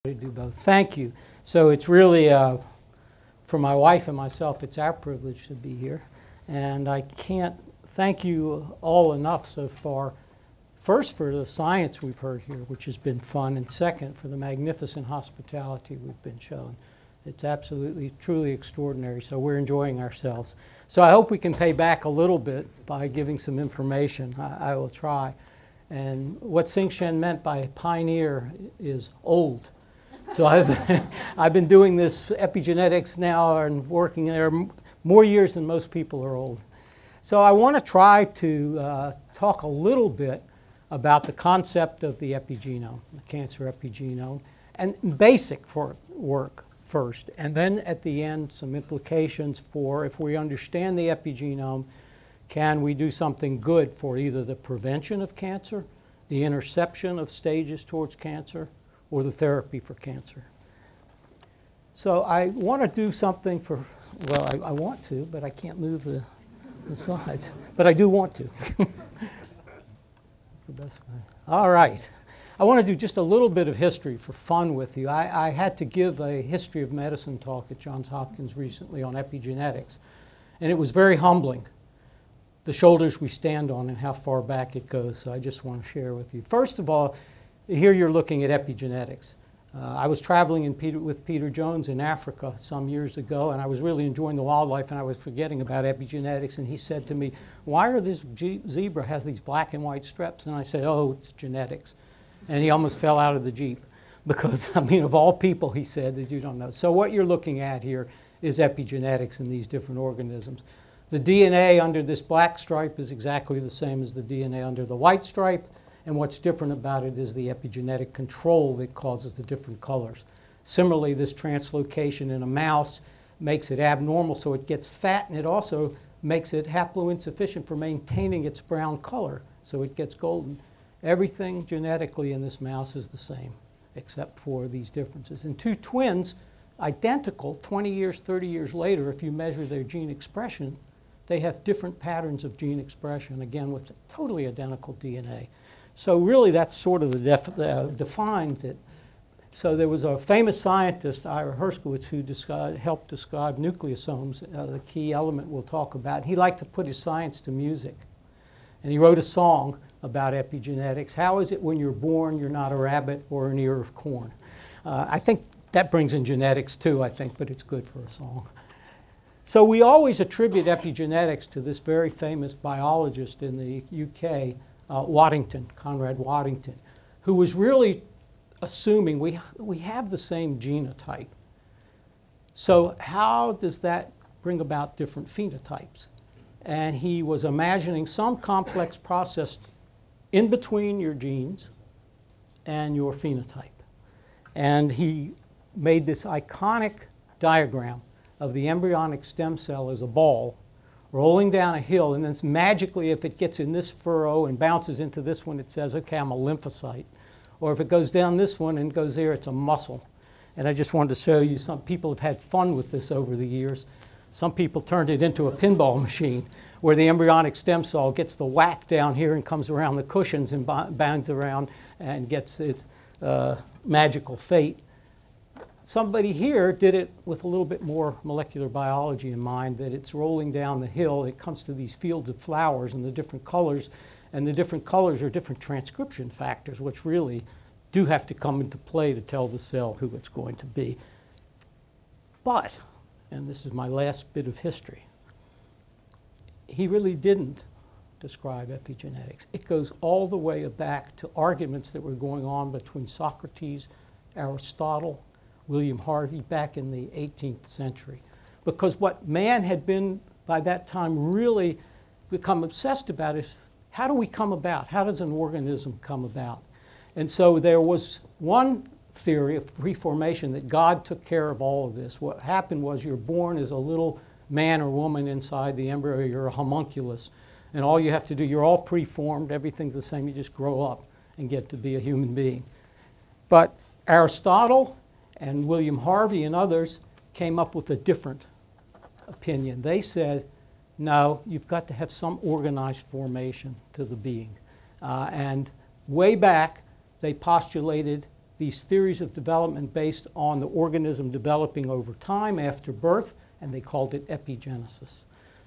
To do both. Thank you. So it's really, for my wife and myself, it's our privilege to be here. And I can't thank you all enough so far. First, for the science we've heard here, which has been fun, and second, for the magnificent hospitality we've been shown. It's absolutely, truly extraordinary, so we're enjoying ourselves. So I hope we can pay back a little bit by giving some information. I will try. And what Xing meant by pioneer is old. So I've been doing this epigenetics now and working there more years than most people are old. So I want to try to talk a little bit about the concept of the epigenome, the cancer epigenome, and basic for work first, and then at the end some implications for if we understand the epigenome, can we do something good for either the prevention of cancer, the interception of stages towards cancer, or the therapy for cancer. So I want to do something for, well, I want to, but I can't move the slides, but I do want to. That's the best way. All right. I want to do just a little bit of history for fun with you. I had to give a history of medicine talk at Johns Hopkins recently on epigenetics, and it was very humbling, the shoulders we stand on and how far back it goes. So I just want to share with you. First of all, here you're looking at epigenetics. I was traveling with Peter Jones in Africa some years ago, and I was really enjoying the wildlife, and I was forgetting about epigenetics, and he said to me, why are this zebra has these black and white streps? And I said, oh, it's genetics. And he almost fell out of the Jeep because, I mean, of all people, he said, that you don't know. So what you're looking at here is epigenetics in these different organisms. The DNA under this black stripe is exactly the same as the DNA under the white stripe. And what's different about it is the epigenetic control that causes the different colors. Similarly, this translocation in a mouse makes it abnormal, so it gets fat, and it also makes it haploinsufficient for maintaining its brown color, so it gets golden. Everything genetically in this mouse is the same, except for these differences. And two twins, identical, 20 years, 30 years later, if you measure their gene expression, they have different patterns of gene expression, again, with totally identical DNA. So really, that's sort of the defines it. So there was a famous scientist, Ira Herskowitz, who helped describe nucleosomes, the key element we'll talk about. He liked to put his science to music. And he wrote a song about epigenetics. How is it when you're born, you're not a rabbit or an ear of corn? I think that brings in genetics too, I think, but it's good for a song. So we always attribute epigenetics to this very famous biologist in the UK, Waddington, Conrad Waddington, who was really assuming we have the same genotype. So how does that bring about different phenotypes? And he was imagining some complex process in between your genes and your phenotype. And he made this iconic diagram of the embryonic stem cell as a ball rolling down a hill, and then magically, if it gets in this furrow and bounces into this one, it says, okay, I'm a lymphocyte. Or if it goes down this one and goes there, it's a muscle. And I just wanted to show you, some people have had fun with this over the years. Some people turned it into a pinball machine where the embryonic stem cell gets the whack down here and comes around the cushions and bounds around and gets its magical fate. Somebody here did it with a little bit more molecular biology in mind, that it's rolling down the hill, it comes to these fields of flowers and the different colors, and the different colors are different transcription factors, which really do have to come into play to tell the cell who it's going to be. But, and this is my last bit of history, he really didn't describe epigenetics. It goes all the way back to arguments that were going on between Socrates, Aristotle, William Harvey back in the 18th century. Because what man had been, by that time, really become obsessed about is, how do we come about? How does an organism come about? And so there was one theory of reformation that God took care of all of this. What happened was you're born as a little man or woman inside the embryo, you're a homunculus, and all you have to do, you're all preformed, everything's the same, you just grow up and get to be a human being. But Aristotle and William Harvey and others came up with a different opinion. They said, no, you've got to have some organized formation to the being. And way back, they postulated these theories of development based on the organism developing over time after birth, and they called it epigenesis.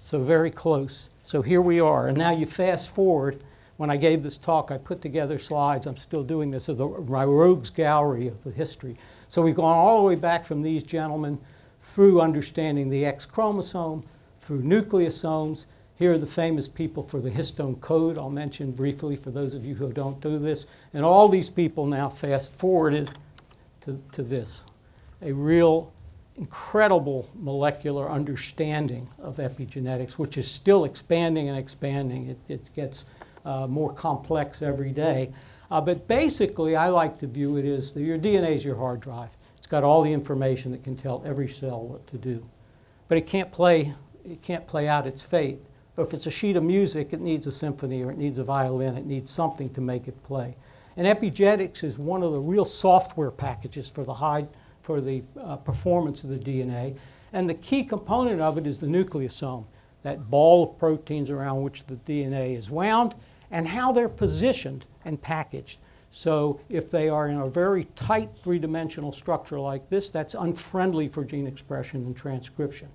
So very close. So here we are. And now you fast forward. When I gave this talk, I put together slides. I'm still doing this of my rogues gallery of the history. So we've gone all the way back from these gentlemen through understanding the X chromosome, through nucleosomes. Here are the famous people for the histone code. I'll mention briefly for those of you who don't do this. And all these people now fast forwarded to this, a real incredible molecular understanding of epigenetics, which is still expanding and expanding. It gets more complex every day. But basically, I like to view it as your DNA is your hard drive. It's got all the information that can tell every cell what to do. But it can't play out its fate. If it's a sheet of music, it needs a symphony, or it needs a violin, it needs something to make it play. And epigenetics is one of the real software packages for the performance of the DNA. And the key component of it is the nucleosome, that ball of proteins around which the DNA is wound, and how they're positioned and packaged. So if they are in a very tight three-dimensional structure like this, that's unfriendly for gene expression and transcription.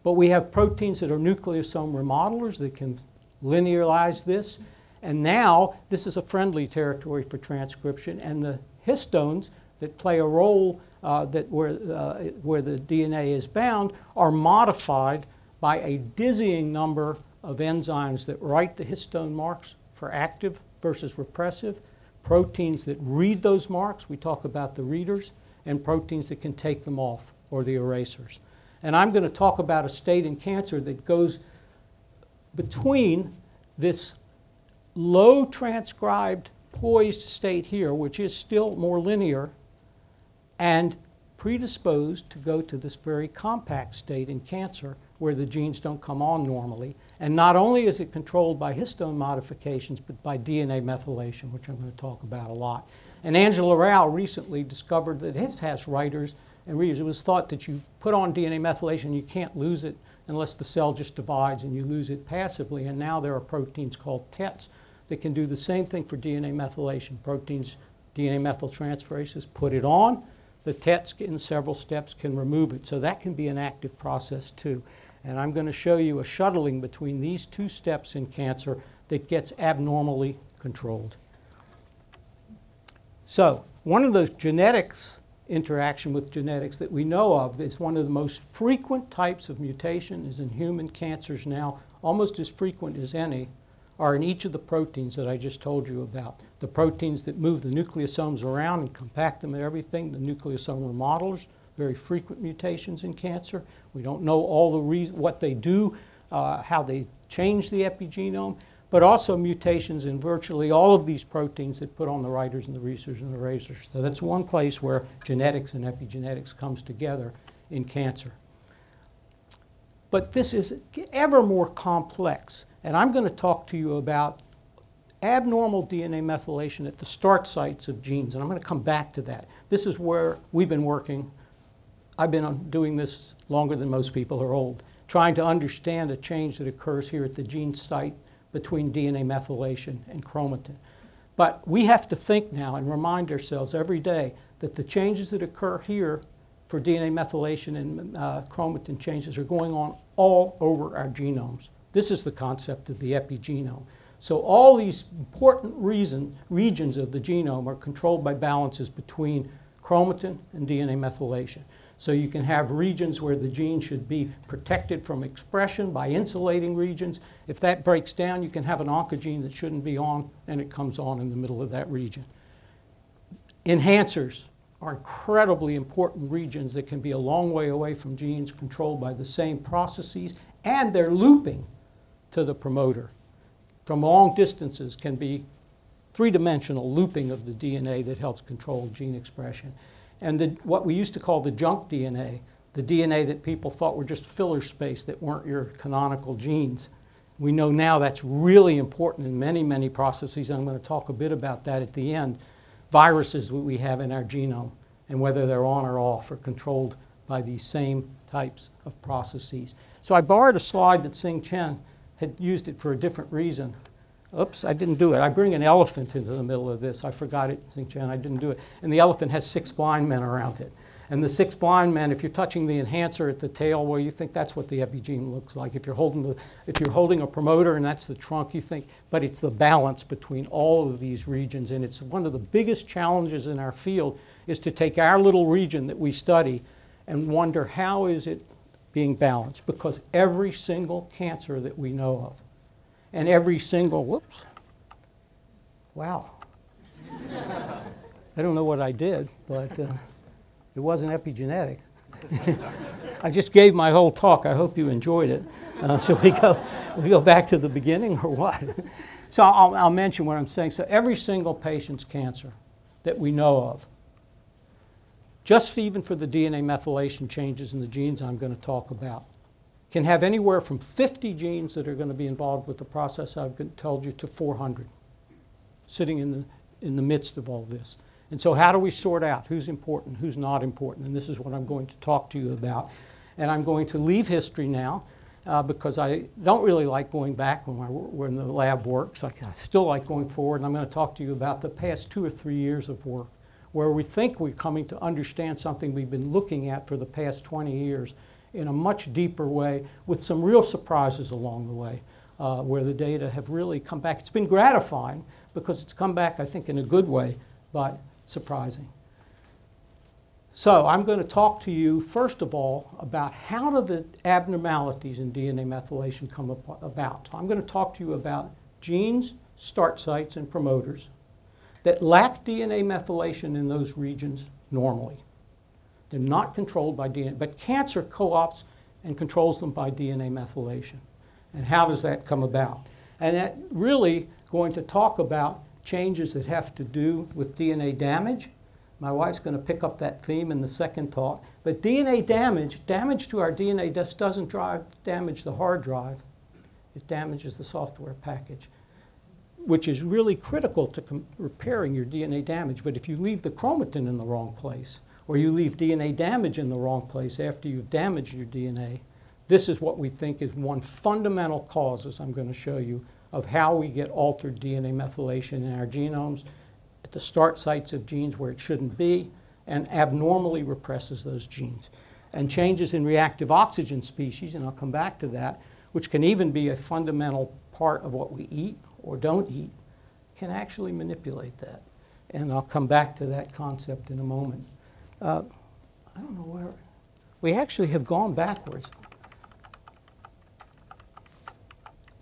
But we have proteins that are nucleosome remodelers that can linearize this. And now this is a friendly territory for transcription. And the histones that play a role where the DNA is bound are modified by a dizzying number of enzymes that write the histone marks for active versus repressive, proteins that read those marks, we talk about the readers, and proteins that can take them off, or the erasers. And I'm going to talk about a state in cancer that goes between this low transcribed poised state here, which is still more linear, and predisposed to go to this very compact state in cancer where the genes don't come on normally. And not only is it controlled by histone modifications, but by DNA methylation, which I'm going to talk about a lot. And Angela Rao recently discovered that it has writers and readers. It was thought that you put on DNA methylation, you can't lose it unless the cell just divides and you lose it passively. And now there are proteins called TETs that can do the same thing for DNA methylation. Proteins, DNA methyltransferases, put it on. The TETs in several steps can remove it. So that can be an active process too. And I'm going to show you a shuttling between these two steps in cancer that gets abnormally controlled. So one of the genetics interaction with genetics that we know of is one of the most frequent types of mutation is in human cancers now, almost as frequent as any, are in each of the proteins that I just told you about. The proteins that move the nucleosomes around and compact them and everything, the nucleosome remodelers, very frequent mutations in cancer. We don't know all the what they do, how they change the epigenome, but also mutations in virtually all of these proteins that put on the writers and the readers and the erasers. So that's one place where genetics and epigenetics comes together in cancer. But this is ever more complex. And I'm going to talk to you about abnormal DNA methylation at the start sites of genes. And I'm going to come back to that. This is where we've been working. I've been doing this longer than most people are old, trying to understand a change that occurs here at the gene site between DNA methylation and chromatin. But we have to think now and remind ourselves every day that the changes that occur here for DNA methylation and chromatin changes are going on all over our genomes. This is the concept of the epigenome. So all these important regions of the genome are controlled by balances between chromatin and DNA methylation. So you can have regions where the gene should be protected from expression by insulating regions. If that breaks down, you can have an oncogene that shouldn't be on, and it comes on in the middle of that region. Enhancers are incredibly important regions that can be a long way away from genes controlled by the same processes, and they're looping to the promoter. From long distances can be three-dimensional looping of the DNA that helps control gene expression. And what we used to call the junk DNA, the DNA that people thought were just filler space that weren't your canonical genes. We know now that's really important in many, many processes. I'm going to talk a bit about that at the end. Viruses that we have in our genome and whether they're on or off are controlled by these same types of processes. So I borrowed a slide that Sing Chen had used it for a different reason Oops, I didn't do it. I bring an elephant into the middle of this. I forgot it, St. John, I didn't do it. And the elephant has 6 blind men around it. And the 6 blind men, if you're touching the enhancer at the tail, well, you think that's what the epigene looks like. If you're holding a promoter and that's the trunk, you think, but it's the balance between all of these regions. And it's one of the biggest challenges in our field is to take our little region that we study and wonder how is it being balanced, because every single cancer that we know of and every single, whoops, wow. I don't know what I did, but it wasn't epigenetic. I just gave my whole talk. I hope you enjoyed it. Shall we go back to the beginning or what? So I'll mention what I'm saying. So every single patient's cancer that we know of, just even for the DNA methylation changes in the genes I'm going to talk about, can have anywhere from 50 genes that are going to be involved with the process I've told you to 400 sitting in the midst of all this. And so how do we sort out who's important, who's not important? And this is what I'm going to talk to you about. And I'm going to leave history now because I don't really like going back when the lab works. I still like going forward. And I'm going to talk to you about the past 2 or 3 years of work where we think we're coming to understand something we've been looking at for the past 20 years in a much deeper way with some real surprises along the way where the data have really come back. It's been gratifying because it's come back, I think, in a good way, but surprising. So I'm going to talk to you, first of all, about how do the abnormalities in DNA methylation come about. So I'm going to talk to you about genes, start sites, and promoters that lack DNA methylation in those regions normally. They're not controlled by DNA, but cancer co-opts and controls them by DNA methylation. And how does that come about? And that really going to talk about changes that have to do with DNA damage. My wife's going to pick up that theme in the second talk. But DNA damage to our DNA just doesn't damage the hard drive. It damages the software package, which is really critical to repairing your DNA damage. But if you leave the chromatin in the wrong place, or you leave DNA damage in the wrong place after you've damaged your DNA, this is what we think is one fundamental cause, as I'm going to show you, of how we get altered DNA methylation in our genomes at the start sites of genes where it shouldn't be, and abnormally represses those genes. And changes in reactive oxygen species, and I'll come back to that, which can even be a fundamental part of what we eat or don't eat, can actually manipulate that. And I'll come back to that concept in a moment. I don't know where, we actually have gone backwards.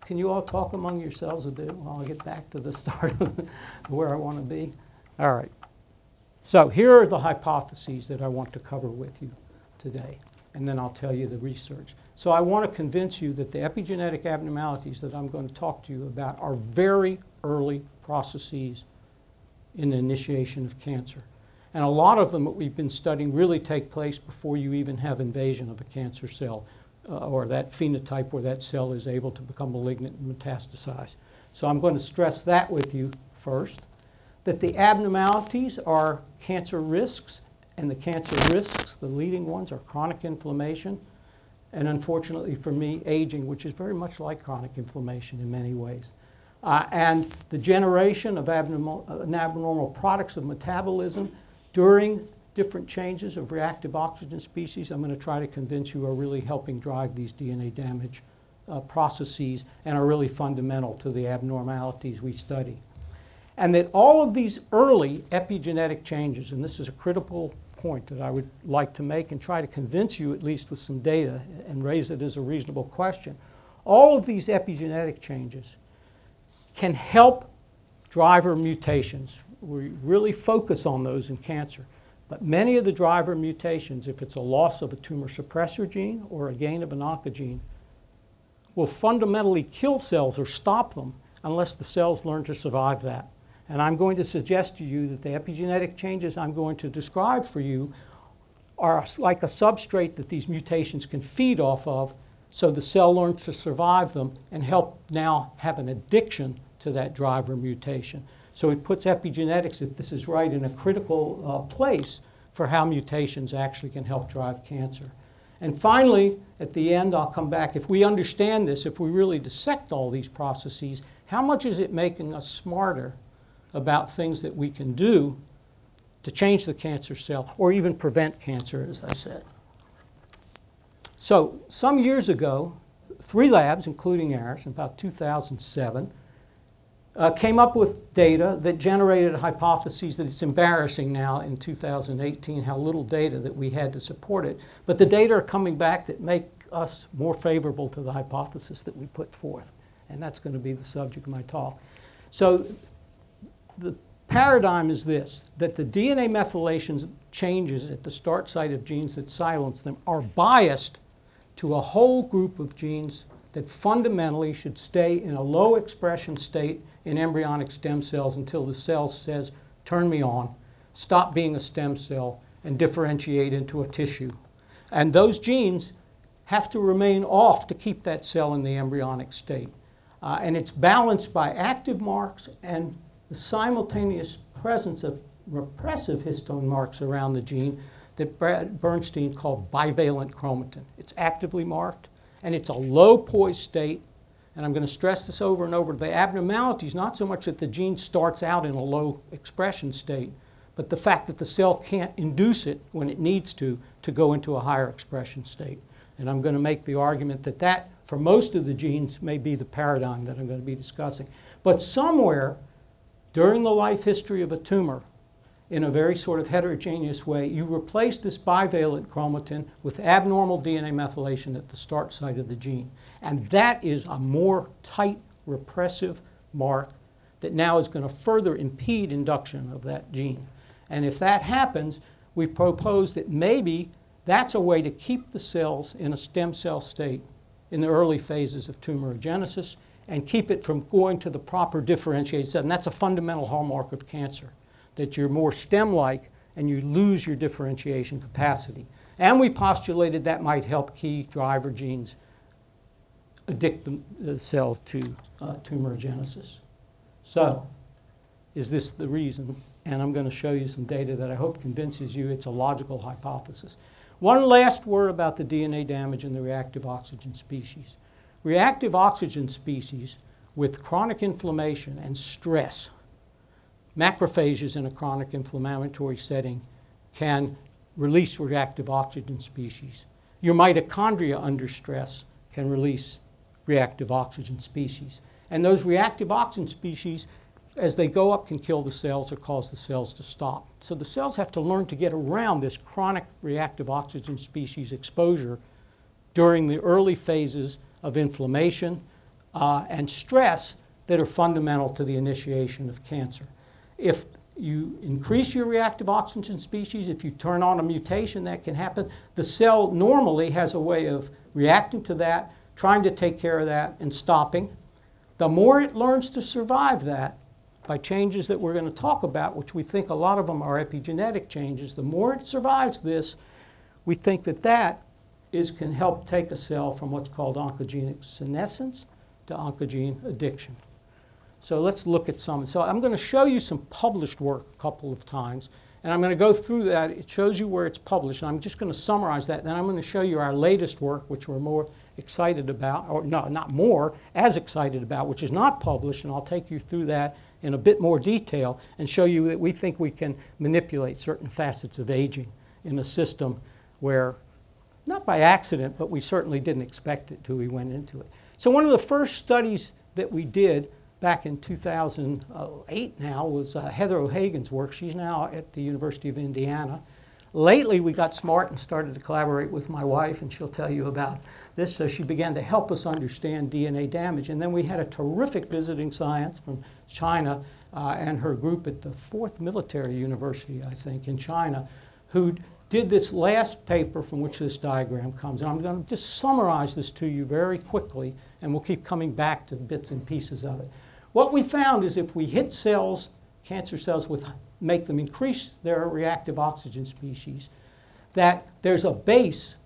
Can you all talk among yourselves a bit while I get back to the start of where I want to be? All right. So here are the hypotheses that I want to cover with you today, and then I'll tell you the research. So I want to convince you that the epigenetic abnormalities that I'm going to talk to you about are very early processes in the initiation of cancer. And a lot of them that we've been studying really take place before you even have invasion of a cancer cell or that phenotype where that cell is able to become malignant and metastasize. So I'm going to stress that with you first, that the abnormalities are cancer risks, and the cancer risks, the leading ones, are chronic inflammation, and unfortunately for me, aging, which is very much like chronic inflammation in many ways. And the generation of abnormal products of metabolism during different changes of reactive oxygen species, I'm going to try to convince you are really helping drive these DNA damage processes and are really fundamental to the abnormalities we study. And that all of these early epigenetic changes, and this is a critical point that I would like to make and try to convince you at least with some data and raise it as a reasonable question, all of these epigenetic changes can help driver mutations. We really focus on those in cancer. But many of the driver mutations, if it's a loss of a tumor suppressor gene or a gain of an oncogene, will fundamentally kill cells or stop them unless the cells learn to survive that. And I'm going to suggest to you that the epigenetic changes I'm going to describe for you are like a substrate that these mutations can feed off of, so the cell learns to survive them and help now have an addiction to that driver mutation. So it puts epigenetics, if this is right, in a critical place for how mutations actually can help drive cancer. And finally, at the end, I'll come back. If we understand this, if we really dissect all these processes, how much is it making us smarter about things that we can do to change the cancer cell or even prevent cancer, as I said? So some years ago, 3 labs, including ours, in about 2007, came up with data that generated hypotheses that it's embarrassing now in 2018 how little data that we had to support it. But the data are coming back that make us more favorable to the hypothesis that we put forth. And that's going to be the subject of my talk. So the paradigm is this, that the DNA methylation changes at the start site of genes that silence them are biased to a whole group of genes that fundamentally should stay in a low expression state in embryonic stem cells until the cell says, turn me on, stop being a stem cell, and differentiate into a tissue. And those genes have to remain off to keep that cell in the embryonic state. And it's balanced by active marks and the simultaneous presence of repressive histone marks around the gene that Bernstein called bivalent chromatin. It's actively marked, and it's a low poised state. And I'm going to stress this over and over. The abnormality is not so much that the gene starts out in a low expression state, but the fact that the cell can't induce it when it needs to go into a higher expression state. And I'm going to make the argument that that, for most of the genes, may be the paradigm that I'm going to be discussing. But somewhere during the life history of a tumor, in a very sort of heterogeneous way, you replace this bivalent chromatin with abnormal DNA methylation at the start site of the gene. And that is a more tight repressive mark that now is going to further impede induction of that gene. And if that happens, we propose that maybe that's a way to keep the cells in a stem cell state in the early phases of tumorigenesis and keep it from going to the proper differentiated cell. And that's a fundamental hallmark of cancer, that you're more stem-like and you lose your differentiation capacity. And we postulated that might help key driver genes addict the cell to tumorigenesis. So, is this the reason? And I'm going to show you some data that I hope convinces you it's a logical hypothesis. One last word about the DNA damage in the reactive oxygen species. Reactive oxygen species with chronic inflammation and stress, macrophages in a chronic inflammatory setting can release reactive oxygen species. Your mitochondria under stress can release reactive oxygen species. And those reactive oxygen species, as they go up, can kill the cells or cause the cells to stop. So the cells have to learn to get around this chronic reactive oxygen species exposure during the early phases of inflammation and stress that are fundamental to the initiation of cancer. If you increase your reactive oxygen species, if you turn on a mutation that can happen, the cell normally has a way of reacting to that, trying to take care of that, and stopping. The more it learns to survive that by changes that we're going to talk about, which we think a lot of them are epigenetic changes, the more it survives this, we think that that can help take a cell from what's called oncogenic senescence to oncogene addiction. So let's look at some. So I'm going to show you some published work a couple of times, and I'm going to go through that. It shows you where it's published, and I'm just going to summarize that. Then I'm going to show you our latest work, which we're more excited about, or no, not more, as excited about, which is not published, and I'll take you through that in a bit more detail and show you that we think we can manipulate certain facets of aging in a system where, not by accident, but we certainly didn't expect it till we went into it. So one of the first studies that we did back in 2008 now was Heather O'Hagan's work. She's now at the University of Indiana. Lately, we got smart and started to collaborate with my wife, and she'll tell you about this. So she began to help us understand DNA damage. And then we had a terrific visiting science from China and her group at the 4th Military University, I think, in China, who did this last paper from which this diagram comes. And I'm going to just summarize this to you very quickly, and we'll keep coming back to bits and pieces of it. What we found is if we hit cells, cancer cells, make them increase their reactive oxygen species, that there's a base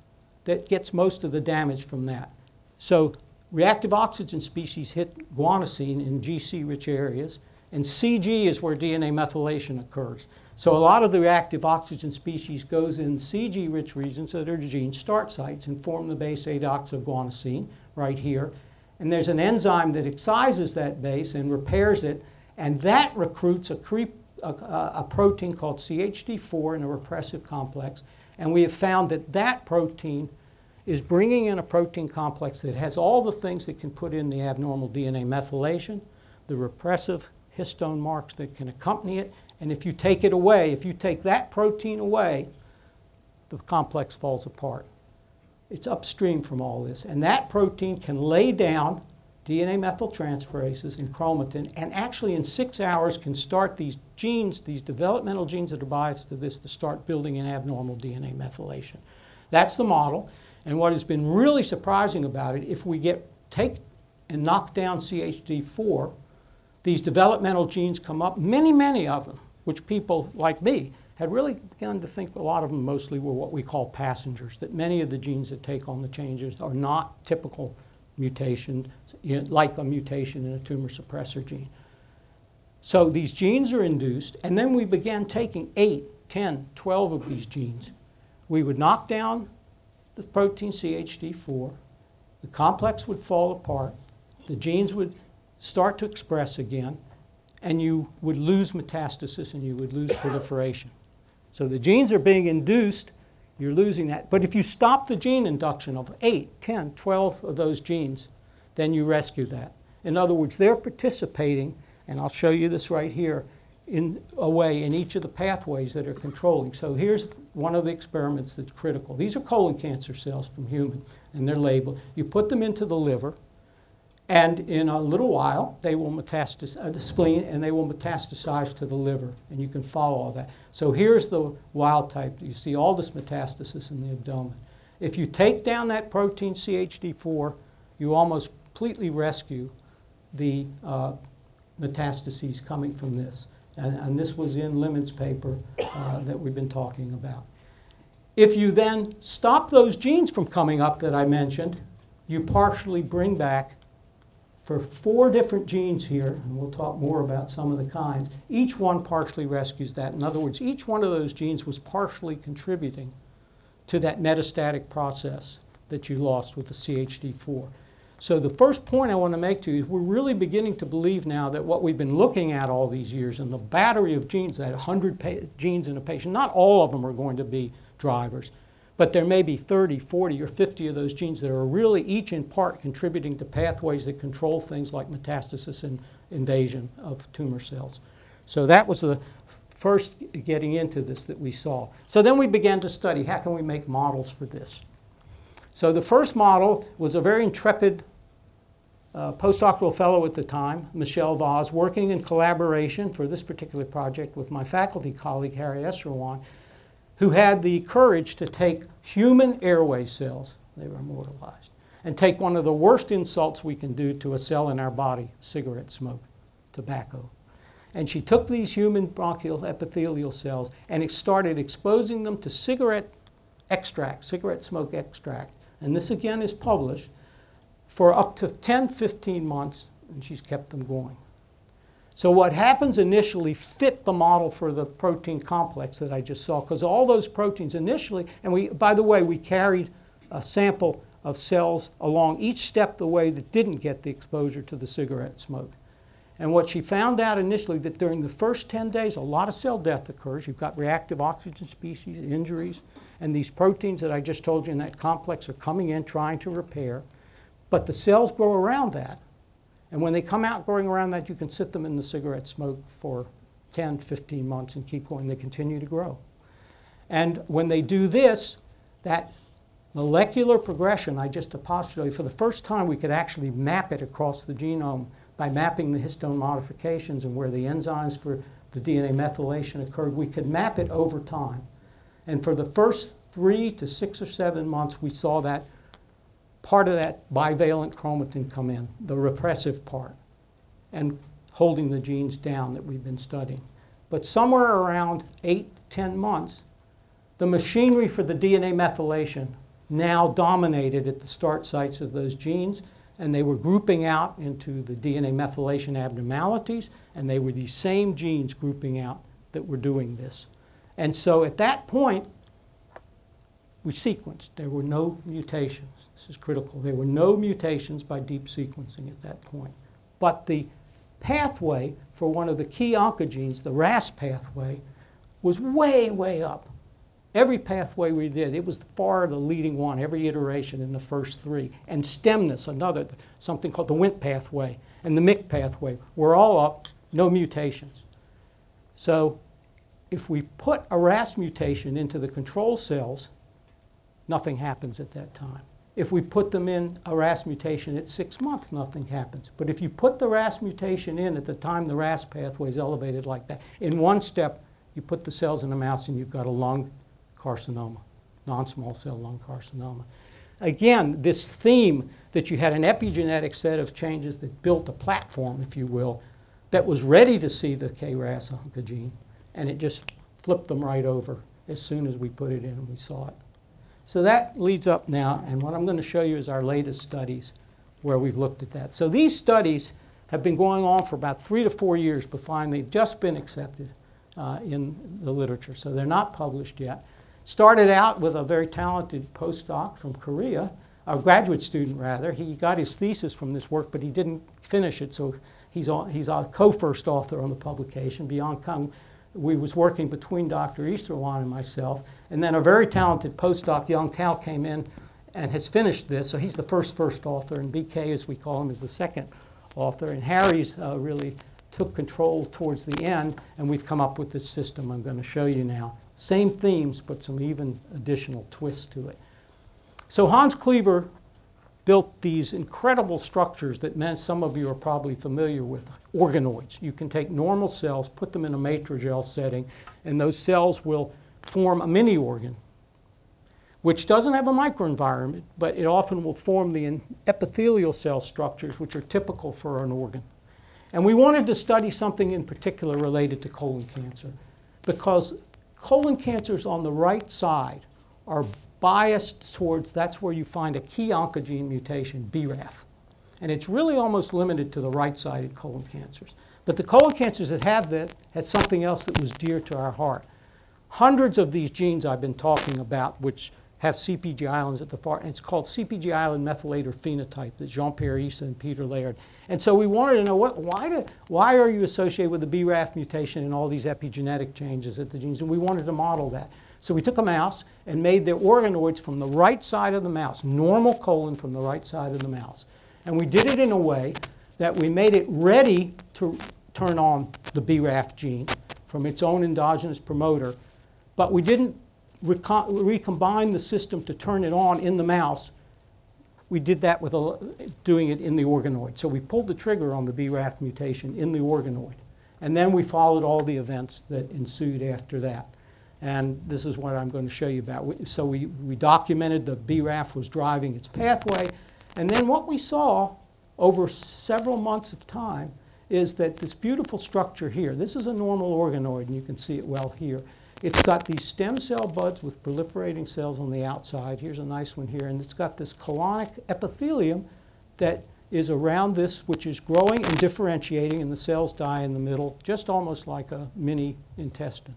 that gets most of the damage from that. So reactive oxygen species hit guanosine in GC-rich areas, and CG is where DNA methylation occurs. So a lot of the reactive oxygen species goes in CG-rich regions that are the gene start sites and form the base 8-oxoguanosine right here. And there's an enzyme that excises that base and repairs it, and that recruits a protein called CHD4 in a repressive complex. And we have found that that protein is bringing in a protein complex that has all the things that can put in the abnormal DNA methylation, the repressive histone marks that can accompany it, and if you take it away, if you take that protein away, the complex falls apart. It's upstream from all this, and that protein can lay down DNA methyltransferases and chromatin, and actually in 6 hours can start these genes, these developmental genes that are biased to this, to start building in abnormal DNA methylation. That's the model. And what has been really surprising about it, if we take and knock down CHD4, these developmental genes come up, many of them, which people like me had really begun to think a lot of them mostly were what we call passengers, that many of the genes that take on the changes are not typical mutations, like a mutation in a tumor suppressor gene. So these genes are induced, and then we began taking 8, 10, 12 of these genes. We would knock down the protein CHD4, the complex would fall apart, the genes would start to express again, and you would lose metastasis and you would lose proliferation. So the genes are being induced, you're losing that. But if you stop the gene induction of 8, 10, 12 of those genes, then you rescue that. In other words, they're participating, and I'll show you this right here, in a way in each of the pathways that are controlling. So here's one of the experiments that's critical. These are colon cancer cells from human, and they're labeled. You put them into the liver, and in a little while, they will metastasize the spleen, and they will metastasize to the liver, and you can follow all that. So here's the wild type. You see all this metastasis in the abdomen. If you take down that protein CHD4, you almost completely rescue the metastases coming from this. And this was in Lemon's paper that we've been talking about. If you then stop those genes from coming up that I mentioned, you partially bring back, for 4 different genes here, and we'll talk more about some of the kinds, each one partially rescues that. In other words, each one of those genes was partially contributing to that metastatic process that you lost with the CHD4. So the first point I want to make to you is we're really beginning to believe now that what we've been looking at all these years and the battery of genes, that 100 genes in a patient, not all of them are going to be drivers, but there may be 30, 40, or 50 of those genes that are really each in part contributing to pathways that control things like metastasis and invasion of tumor cells. So that was the first getting into this that we saw. So then we began to study how can we make models for this. So the first model was a very intrepid postdoctoral fellow at the time, Michel Vaz, working in collaboration for this particular project with my faculty colleague, Harry Esrawan, who had the courage to take human airway cells, they were immortalized, and take one of the worst insults we can do to a cell in our body, cigarette smoke, tobacco. And she took these human bronchial epithelial cells and started exposing them to cigarette extract, cigarette smoke extract. And this again is published for up to 10, 15 months, and she's kept them going. So what happens initially fit the model for the protein complex that I just saw, because all those proteins initially, and we, by the way, we carried a sample of cells along each step the way that didn't get the exposure to the cigarette smoke. And what she found out initially, that during the first 10 days, a lot of cell death occurs. You've got reactive oxygen species, injuries, and these proteins that I just told you in that complex are coming in trying to repair. But the cells grow around that. And when they come out growing around that, you can sit them in the cigarette smoke for 10, 15 months and keep going. They continue to grow. And when they do this, that molecular progression I just postulated, for the first time we could actually map it across the genome by mapping the histone modifications and where the enzymes for the DNA methylation occurred. We could map it over time. And for the first 3 to 6 or 7 months, we saw that part of that bivalent chromatin come in, the repressive part, and holding the genes down that we've been studying. But somewhere around 8, 10 months, the machinery for the DNA methylation now dominated at the start sites of those genes, and they were grouping out into the DNA methylation abnormalities, and they were these same genes grouping out that were doing this. And so at that point, we sequenced. There were no mutations. This is critical. There were no mutations by deep sequencing at that point. But the pathway for one of the key oncogenes, the Rass pathway, was way, way up. Every pathway we did, it was far the leading one, every iteration in the first three. And stemness, another, something called the Wynt pathway, and the MYC pathway, were all up, no mutations. So if we put a Rass mutation into the control cells, nothing happens at that time. If we put them in a Rass mutation at 6 months, nothing happens. But if you put the Rass mutation in at the time the Rass pathway is elevated like that, in one step, you put the cells in the mouse and you've got a lung carcinoma, non-small cell lung carcinoma. Again, this theme that you had an epigenetic set of changes that built a platform, if you will, that was ready to see the KRAS oncogene, and it just flipped them right over as soon as we put it in and we saw it. So that leads up now, and what I'm going to show you is our latest studies where we've looked at that. So these studies have been going on for about 3 to 4 years, but finally they've just been accepted in the literature. So they're not published yet. Started out with a very talented postdoc from Korea, a graduate student rather. He got his thesis from this work, but he didn't finish it, so he's a co-first author on the publication. Beyond Kung, we was working between Dr. Easterwan and myself, and then a very talented postdoc, Young Tao, came in and has finished this, so he's the first author, and BK, as we call him, is the second author, and Harry's really took control towards the end, and we've come up with this system I'm going to show you now. Same themes, but some even additional twists to it. So Hans Cleaver built these incredible structures that some of you are probably familiar with, organoids. You can take normal cells, put them in a matrigel setting, and those cells will form a mini organ, which doesn't have a microenvironment, but it often will form the epithelial cell structures, which are typical for an organ. And we wanted to study something in particular related to colon cancer, because colon cancers on the right side are biased towards, that's where you find a key oncogene mutation, BRAF. And it's really almost limited to the right-sided colon cancers. But the colon cancers that have that had something else that was dear to our heart. Hundreds of these genes I've been talking about, which have CPG islands at the far, and it's called CPG island methylator phenotype that Jean-Pierre Issa and Peter Laird. And so we wanted to know why are you associated with the BRAF mutation and all these epigenetic changes at the genes, and we wanted to model that. So we took a mouse and made their organoids from the right side of the mouse, normal colon from the right side of the mouse. And we did it in a way that we made it ready to turn on the BRAF gene from its own endogenous promoter, but we didn't recombine the system to turn it on in the mouse. We did that with doing it in the organoid. So we pulled the trigger on the BRAF mutation in the organoid. And then we followed all the events that ensued after that. And this is what I'm going to show you about. So we documented the BRAF was driving its pathway. And then what we saw over several months of time is that this beautiful structure here, this is a normal organoid, and you can see it well here. It's got these stem cell buds with proliferating cells on the outside. Here's a nice one here. And it's got this colonic epithelium that is around this, which is growing and differentiating, and the cells die in the middle, just almost like a mini intestine.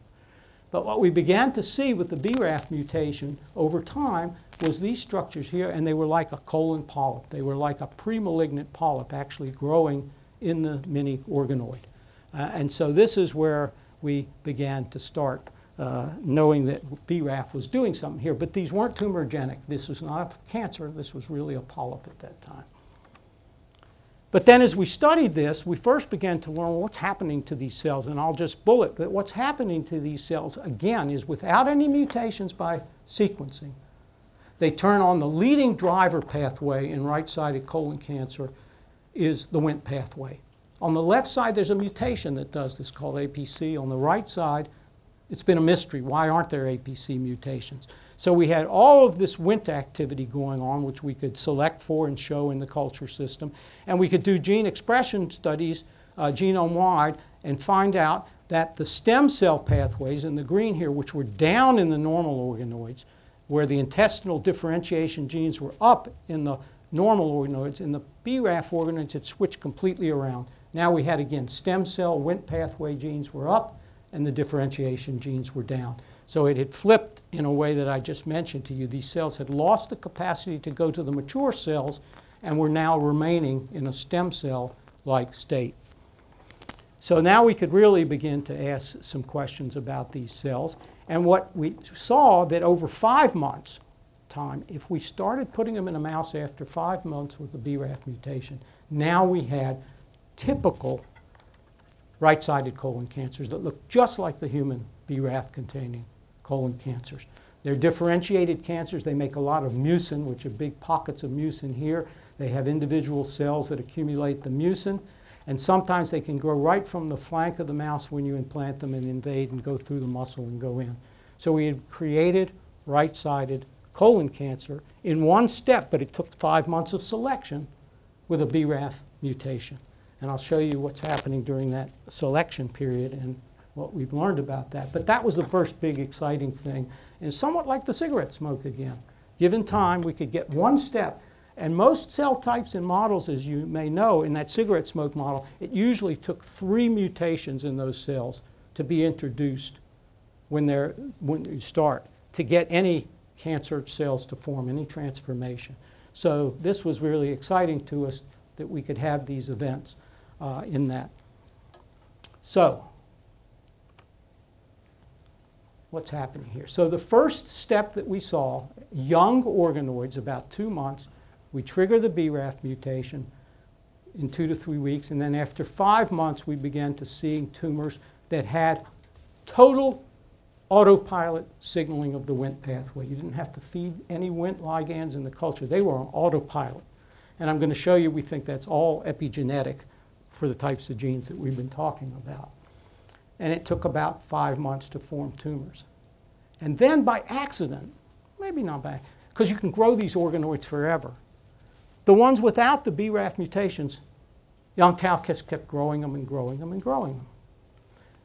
But what we began to see with the BRAF mutation over time was these structures here, and they were like a colon polyp. They were like a pre-malignant polyp actually growing in the mini organoid. And so this is where we began to start knowing that BRAF was doing something here. But these weren't tumorigenic. This was not a cancer. This was really a polyp at that time. But then as we studied this, we first began to learn what's happening to these cells. And I'll just bullet that what's happening to these cells, again, is without any mutations by sequencing. They turn on the leading driver pathway in right-sided colon cancer is the Wynt pathway. On the left side, there's a mutation that does this called APC. On the right side, it's been a mystery. Why aren't there APC mutations? So we had all of this Wynt activity going on, which we could select for and show in the culture system. And we could do gene expression studies genome-wide and find out that the stem cell pathways in the green here, which were down in the normal organoids, where the intestinal differentiation genes were up in the normal organoids, in the BRAF organoids, it switched completely around. Now we had, again, stem cell Wynt pathway genes were up, and the differentiation genes were down. So it had flipped in a way that I just mentioned to you. These cells had lost the capacity to go to the mature cells and were now remaining in a stem cell-like state. So now we could really begin to ask some questions about these cells. And what we saw that over 5 months time, if we started putting them in a mouse after 5 months with a BRAF mutation, now we had typical right-sided colon cancers that look just like the human BRAF-containing colon cancers. They're differentiated cancers. They make a lot of mucin, which are big pockets of mucin here. They have individual cells that accumulate the mucin. And sometimes they can grow right from the flank of the mouse when you implant them and invade and go through the muscle and go in. So we had created right-sided colon cancer in one step, but it took 5 months of selection with a BRAF mutation. And I'll show you what's happening during that selection period and what we've learned about that. But that was the first big exciting thing. And it's somewhat like the cigarette smoke again. Given time, we could get one step. And most cell types in models, as you may know, in that cigarette smoke model, it usually took 3 mutations in those cells to be introduced when you start to get any cancer cells to form, any transformation. So this was really exciting to us that we could have these events in that. So what's happening here? So the first step that we saw, young organoids, about 2 months, we trigger the BRAF mutation in 2 to 3 weeks, and then after 5 months, we began to see tumors that had total autopilot signaling of the Wynt pathway. You didn't have to feed any Wynt ligands in the culture. They were on autopilot. And I'm going to show you we think that's all epigenetic for the types of genes that we've been talking about. And it took about 5 months to form tumors. And then by accident, maybe not by, because you can grow these organoids forever. The ones without the BRAF mutations, young Talcus kept growing them and growing them and growing them.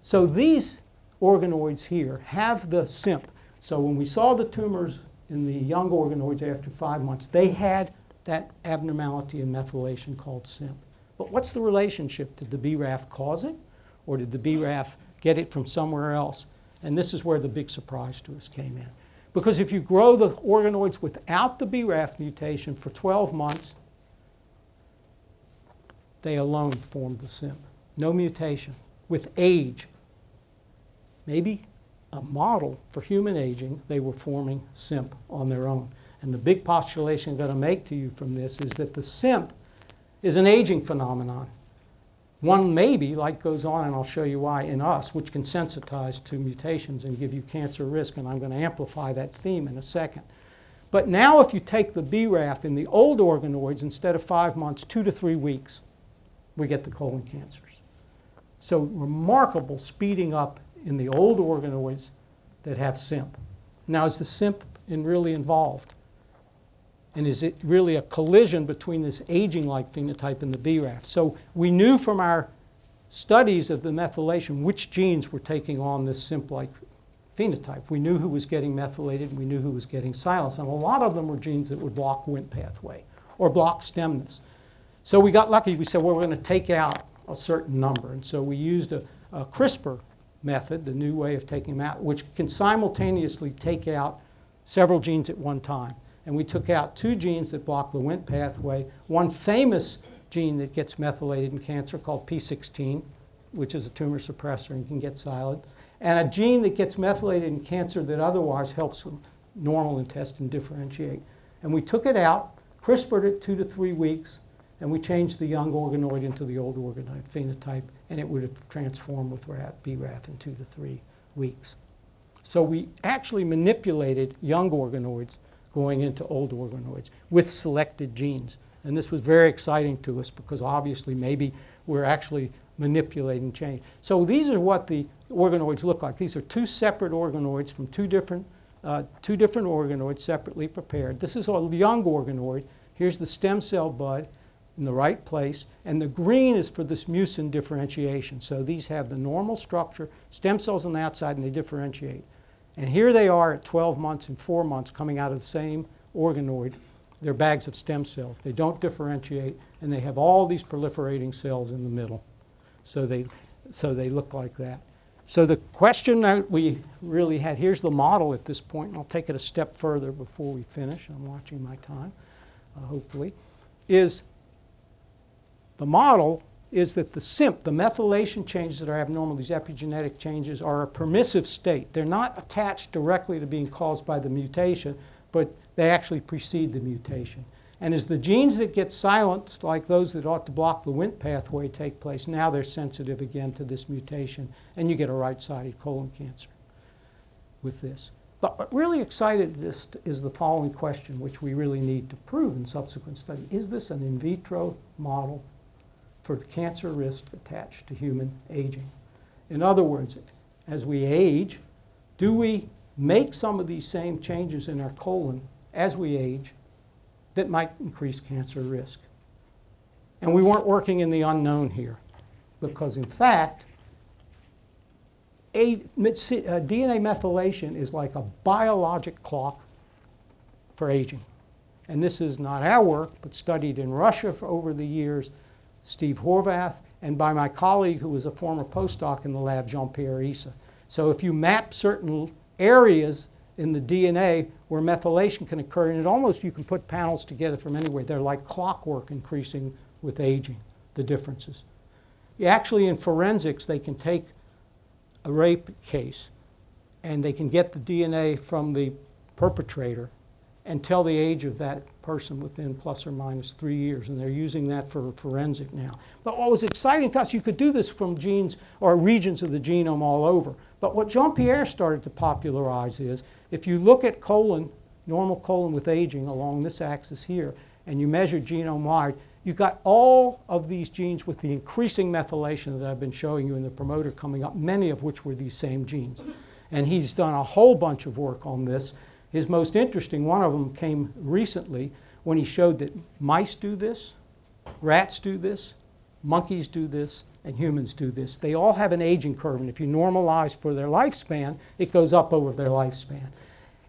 So these organoids here have the SIMP. So when we saw the tumors in the young organoids after 5 months, they had that abnormality in methylation called SIMP. But what's the relationship? Did the BRAF cause it? Or did the BRAF get it from somewhere else? And this is where the big surprise to us came in. Because if you grow the organoids without the BRAF mutation for 12 months, they alone formed the SIMP. No mutation. With age, maybe a model for human aging, they were forming SIMP on their own. And the big postulation I'm going to make to you from this is that the SIMP is an aging phenomenon. One maybe, like goes on, and I'll show you why, in us, which can sensitize to mutations and give you cancer risk, and I'm going to amplify that theme in a second. But now if you take the BRAF in the old organoids, instead of 5 months, 2 to 3 weeks, we get the colon cancers. So remarkable speeding up in the old organoids that have SIMP. Now, is the SIMP really involved? And is it really a collision between this aging-like phenotype and the BRAF? So we knew from our studies of the methylation which genes were taking on this SIMP-like phenotype. We knew who was getting methylated, and we knew who was getting silenced. And a lot of them were genes that would block Wynt pathway or block stemness. So we got lucky. We said, well, we're going to take out a certain number. And so we used a CRISPR method, the new way of taking them out, which can simultaneously take out several genes at one time. And we took out 2 genes that block the Wynt pathway, one famous gene that gets methylated in cancer called P16, which is a tumor suppressor and can get silenced, and a gene that gets methylated in cancer that otherwise helps normal intestine differentiate. And we took it out, CRISPR'd it 2 to 3 weeks, and we changed the young organoid into the old organoid phenotype, and it would have transformed with BRAF in 2 to 3 weeks. So we actually manipulated young organoids going into old organoids with selected genes. And this was very exciting to us because obviously maybe we're actually manipulating change. So these are what the organoids look like. These are 2 separate organoids from two different organoids separately prepared. This is a young organoid. Here's the stem cell bud in the right place. And the green is for this mucin differentiation. So these have the normal structure, stem cells on the outside, and they differentiate. And here they are at 12 months and 4 months coming out of the same organoid. They're bags of stem cells. They don't differentiate, and they have all these proliferating cells in the middle. So they look like that. So the question that we really had, here's the model at this point, and I'll take it a step further before we finish. I'm watching my time, hopefully, is the model is that the CIMP, the methylation changes that are abnormal, these epigenetic changes, are a permissive state. They're not attached directly to being caused by the mutation, but they actually precede the mutation. And as the genes that get silenced, like those that ought to block the Wynt pathway, take place, now they're sensitive again to this mutation, and you get a right-sided colon cancer with this. But what really excited us is the following question, which we really need to prove in subsequent study. Is this an in vitro model for the cancer risk attached to human aging? In other words, as we age, do we make some of these same changes in our colon as we age that might increase cancer risk? And we weren't working in the unknown here, because in fact, DNA methylation is like a biologic clock for aging. And this is not our work, but studied in Russia for over the years, Steve Horvath, and by my colleague who was a former postdoc in the lab, Jean-Pierre Issa. So if you map certain areas in the DNA where methylation can occur, and it almost, you can put panels together from anywhere. They're like clockwork increasing with aging, the differences. Actually, in forensics, they can take a rape case and they can get the DNA from the perpetrator and tell the age of that person within plus or minus 3 years, and they're using that for forensic now. But what was exciting to us, you could do this from genes or regions of the genome all over. But what Jean-Pierre started to popularize is, if you look at colon, normal colon with aging along this axis here, and you measure genome-wide, you've got all of these genes with the increasing methylation that I've been showing you in the promoter coming up, many of which were these same genes. And he's done a whole bunch of work on this. His most interesting one of them came recently when he showed that mice do this, rats do this, monkeys do this, and humans do this. They all have an aging curve, and if you normalize for their lifespan, it goes up over their lifespan.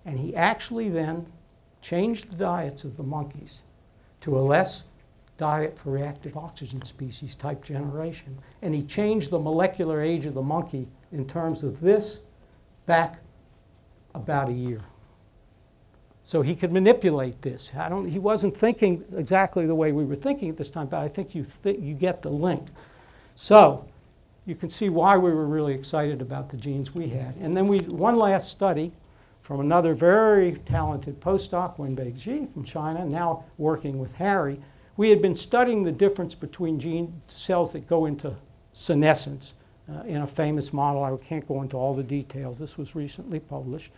And he actually then changed the diets of the monkeys to a less diet for reactive oxygen species type generation. And he changed the molecular age of the monkey in terms of this back about a year. So he could manipulate this. He wasn't thinking exactly the way we were thinking at this time, but I think you get the link. So you can see why we were really excited about the genes we had. And then one last study from another very talented postdoc, Wenbei Ji from China, now working with Harry. We had been studying the difference between gene cells that go into senescence in a famous model. I can't go into all the details. This was recently published.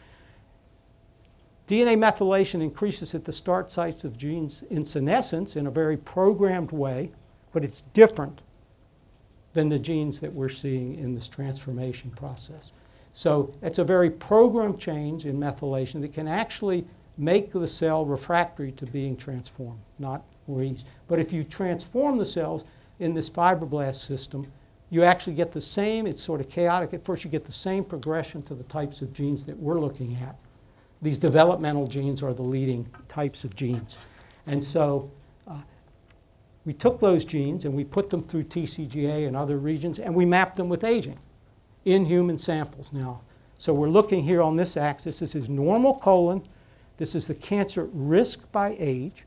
DNA methylation increases at the start sites of genes in senescence in a very programmed way, but it's different than the genes that we're seeing in this transformation process. So it's a very programmed change in methylation that can actually make the cell refractory to being transformed, not raised. But if you transform the cells in this fibroblast system, you actually get the same, it's sort of chaotic. At first you get the same progression to the types of genes that we're looking at. These developmental genes are the leading types of genes. And so we took those genes and we put them through TCGA and other regions, and we mapped them with aging in human samples now. So we're looking here on this axis. This is normal colon. This is the cancer risk by age.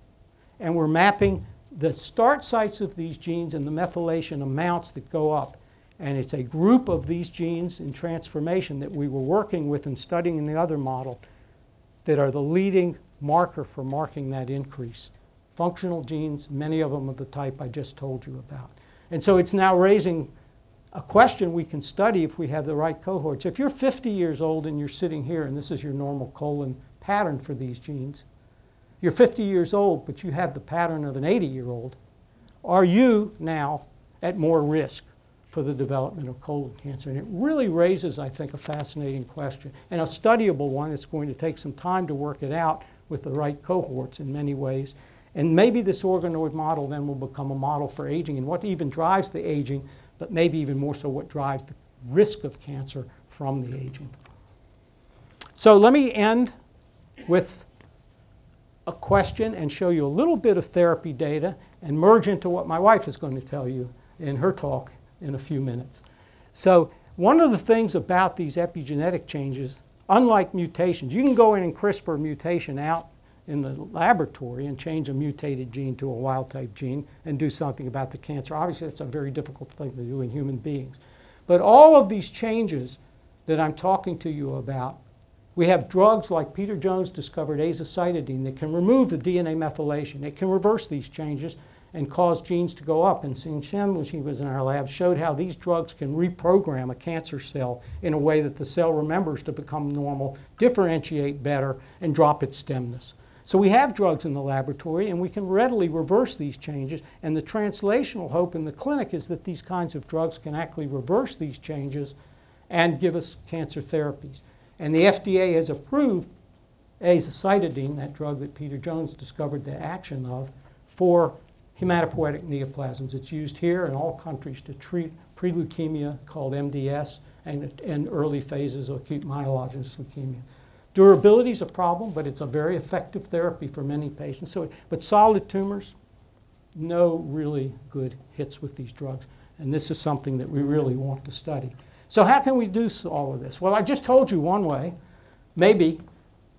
And we're mapping the start sites of these genes and the methylation amounts that go up. And it's a group of these genes in transformation that we were working with and studying in the other model that are the leading marker for marking that increase. Functional genes, many of them of the type I just told you about. And so it's now raising a question we can study if we have the right cohorts. If you're 50 years old and you're sitting here and this is your normal colon pattern for these genes, you're 50 years old, but you have the pattern of an 80-year-old, are you now at more risk for the development of colon cancer? And it really raises, I think, a fascinating question and a studyable one. It's going to take some time to work it out with the right cohorts in many ways. And maybe this organoid model then will become a model for aging and what even drives the aging, but maybe even more so what drives the risk of cancer from the aging. So let me end with a question and show you a little bit of therapy data and merge into what my wife is going to tell you in her talk in a few minutes. So One of the things about these epigenetic changes, unlike mutations, you can go in and CRISPR mutation out in the laboratory and change a mutated gene to a wild-type gene and do something about the cancer. Obviously, that's a very difficult thing to do in human beings. But all of these changes that I'm talking to you about, we have drugs like Peter Jones discovered azacitidine that can remove the DNA methylation. It can reverse these changes and cause genes to go up. And Xing Chen, when he was in our lab, showed how these drugs can reprogram a cancer cell in a way that the cell remembers to become normal, differentiate better, and drop its stemness. So we have drugs in the laboratory, and we can readily reverse these changes. And the translational hope in the clinic is that these kinds of drugs can actually reverse these changes and give us cancer therapies. And the FDA has approved azacitidine, that drug that Peter Jones discovered the action of, for hematopoietic neoplasms. It's used here in all countries to treat pre-leukemia called MDS and early phases of acute myelogenous leukemia. Durability is a problem, but it's a very effective therapy for many patients. But solid tumors, no really good hits with these drugs. And this is something that we really want to study. So how can we do all of this? Well, I just told you one way, maybe,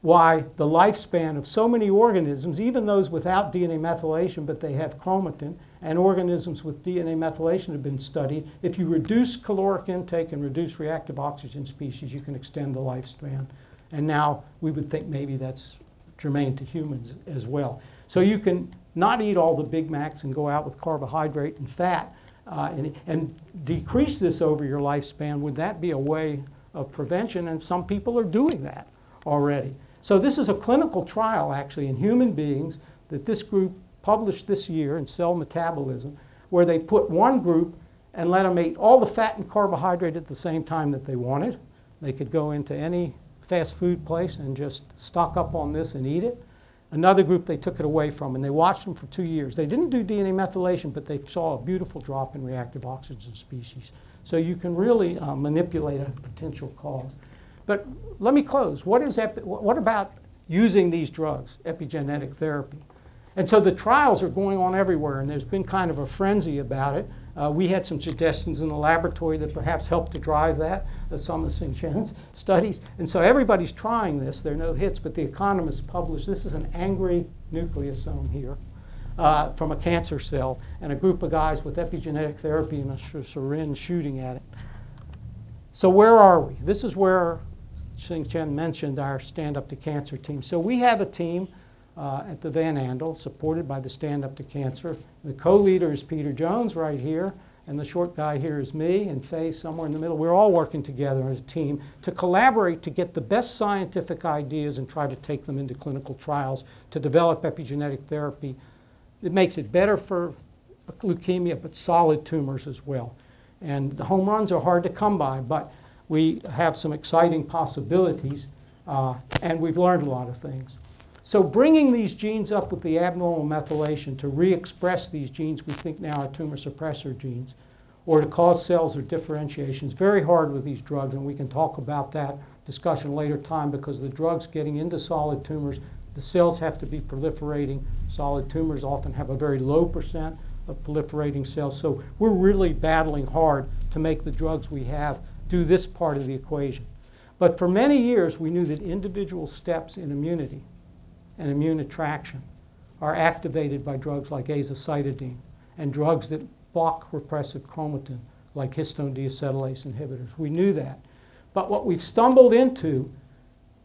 why the lifespan of so many organisms, even those without DNA methylation, but they have chromatin, and organisms with DNA methylation have been studied. If you reduce caloric intake and reduce reactive oxygen species, you can extend the lifespan. And now we would think maybe that's germane to humans as well. So you can not eat all the Big Macs and go out with carbohydrate and fat and decrease this over your lifespan. Would that be a way of prevention? And some people are doing that already. So this is a clinical trial, actually, in human beings that this group published this year in Cell Metabolism, where they put one group and let them eat all the fat and carbohydrate at the same time that they wanted. They could go into any fast food place and just stock up on this and eat it. Another group they took it away from, and they watched them for 2 years. They didn't do DNA methylation, but they saw a beautiful drop in reactive oxygen species. So you can really manipulate a potential cause. But let me close. What about using these drugs, epigenetic therapy? And so the trials are going on everywhere, and there's been kind of a frenzy about it. We had some suggestions in the laboratory that perhaps helped to drive that, some of Xing Chen's studies. And so everybody's trying this. There are no hits, but The Economist published, this is an angry nucleosome here from a cancer cell, and a group of guys with epigenetic therapy and a syringe shooting at it. So where are we? This is where Xing Chen mentioned our Stand Up to Cancer team. So we have a team at the Van Andel, supported by the Stand Up to Cancer. The co-leader is Peter Jones right here, and the short guy here is me, and Faye somewhere in the middle. We're all working together as a team to collaborate to get the best scientific ideas and try to take them into clinical trials to develop epigenetic therapy. It makes it better for leukemia, but solid tumors as well. And the home runs are hard to come by, but we have some exciting possibilities, and we've learned a lot of things. So bringing these genes up with the abnormal methylation to re-express these genes we think now are tumor suppressor genes, or to cause cells or differentiation is very hard with these drugs, and we can talk about that discussion later time, because the drugs getting into solid tumors, the cells have to be proliferating. Solid tumors often have a very low percent of proliferating cells, so we're really battling hard to make the drugs we have do this part of the equation. But for many years, we knew that individual steps in immunity and immune attraction are activated by drugs like azacitidine and drugs that block repressive chromatin, like histone deacetylase inhibitors. We knew that. But what we've stumbled into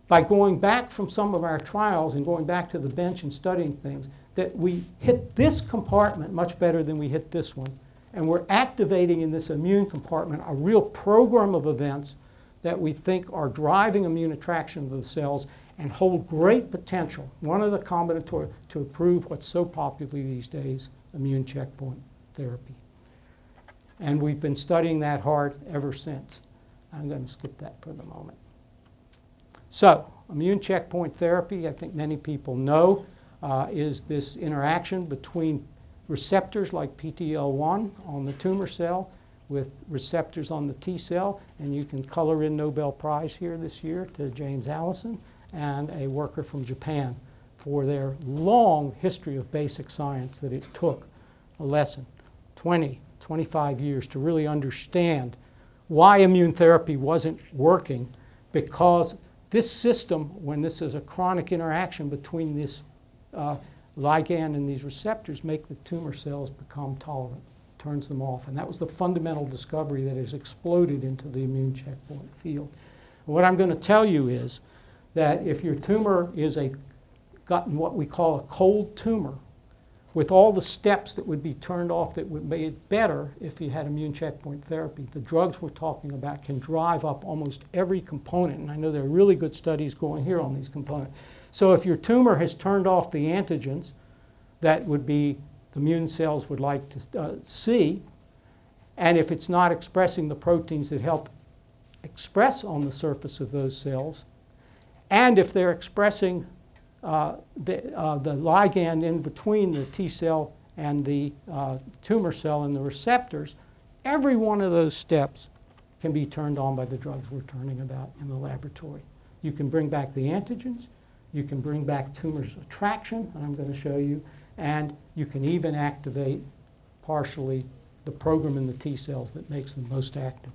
by going back from some of our trials and going back to the bench and studying things, that we hit this compartment much better than we hit this one. And we're activating in this immune compartment a real program of events that we think are driving immune attraction of the cells and hold great potential. One of the combinatory to improve what's so popular these days, immune checkpoint therapy. And we've been studying that hard ever since. I'm going to skip that for the moment. So, immune checkpoint therapy, I think many people know, is this interaction between receptors like PTL1 on the tumor cell with receptors on the T cell, and you can color in Nobel Prize here this year to James Allison and a worker from Japan for their long history of basic science that it took a lesson, 20, 25 years to really understand why immune therapy wasn't working, because this system, when this is a chronic interaction between this ligand and these receptors, make the tumor cells become tolerant, turns them off. And that was the fundamental discovery that has exploded into the immune checkpoint field. And what I'm going to tell you is that if your tumor is gotten what we call a cold tumor, with all the steps that would be turned off that would make it better if you had immune checkpoint therapy, the drugs we're talking about can drive up almost every component. And I know there are really good studies going here on these components. So if your tumor has turned off the antigens that would be the immune cells would like to see, and if it's not expressing the proteins that help express on the surface of those cells, and if they're expressing the ligand in between the T cell and the tumor cell and the receptors, every one of those steps can be turned on by the drugs we're turning about in the laboratory. You can bring back the antigens, you can bring back tumor's attraction, and I'm going to show you, and you can even activate partially the program in the T cells that makes them most active.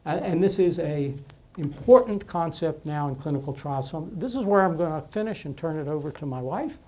And this is an important concept now in clinical trials. So this is where I'm going to finish and turn it over to my wife.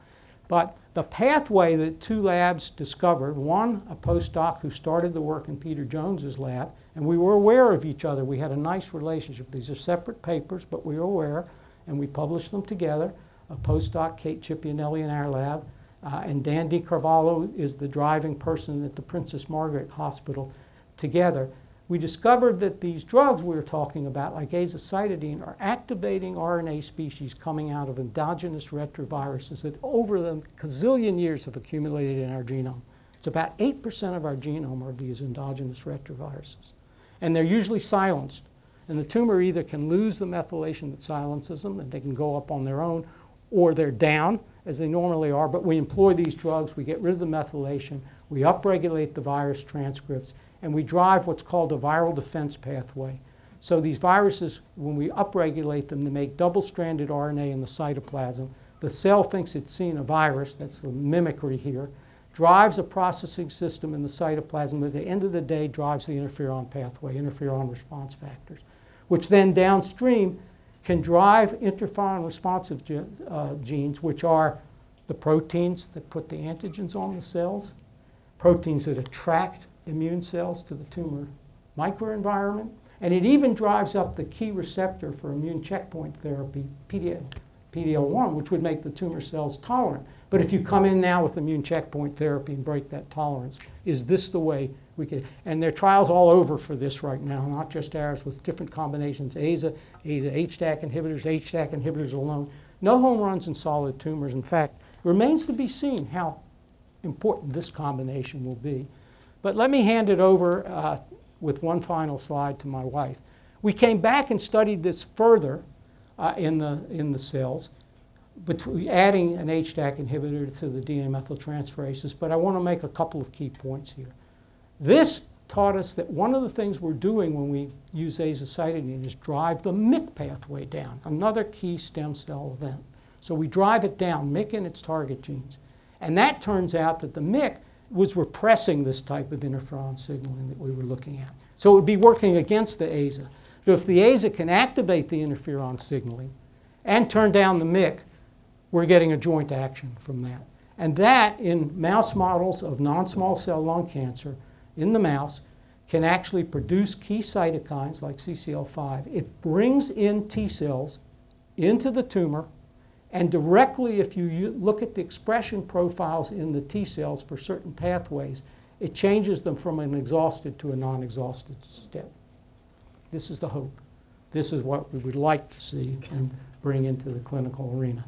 But the pathway that two labs discovered, one, a postdoc who started the work in Peter Jones's lab, and we were aware of each other. We had a nice relationship. These are separate papers, but we were aware, and we published them together. A postdoc, Kate Ciprianelli, in our lab, and Dan DiCarvalho is the driving person at the Princess Margaret Hospital together. We discovered that these drugs we were talking about, like azacitidine, are activating RNA species coming out of endogenous retroviruses that over the gazillion years have accumulated in our genome. It's about 8% of our genome are these endogenous retroviruses. And they're usually silenced. And the tumor either can lose the methylation that silences them, and they can go up on their own, or they're down, as they normally are. But we employ these drugs, we get rid of the methylation, we upregulate the virus transcripts, and we drive what's called a viral defense pathway. So these viruses, when we upregulate them, they make double-stranded RNA in the cytoplasm. The cell thinks it's seen a virus, that's the mimicry here, drives a processing system in the cytoplasm, but at the end of the day drives the interferon pathway, interferon response factors, which then downstream can drive interferon responsive genes, which are the proteins that put the antigens on the cells, proteins that attract immune cells to the tumor microenvironment, and it even drives up the key receptor for immune checkpoint therapy, PD-L1, which would make the tumor cells tolerant. But if you come in now with immune checkpoint therapy and break that tolerance, is this the way we can? And there are trials all over for this right now, not just ours, with different combinations, AZA, HDAC inhibitors alone. No home runs in solid tumors. In fact, it remains to be seen how important this combination will be. But let me hand it over with one final slide to my wife. We came back and studied this further in the cells, adding an HDAC inhibitor to the DNA methyltransferases, but I want to make a couple of key points here. This taught us that one of the things we're doing when we use azacitidine is drive the MYC pathway down, another key stem cell event. So we drive it down, MYC and its target genes. And that turns out that the MYC was repressing this type of interferon signaling that we were looking at. So it would be working against the AZA. So if the AZA can activate the interferon signaling and turn down the MYC, we're getting a joint action from that. And that, in mouse models of non-small cell lung cancer, in the mouse, can actually produce key cytokines like CCL5. It brings in T cells into the tumor, and directly, if you look at the expression profiles in the T cells for certain pathways, it changes them from an exhausted to a non-exhausted step. This is the hope. This is what we would like to see and bring into the clinical arena.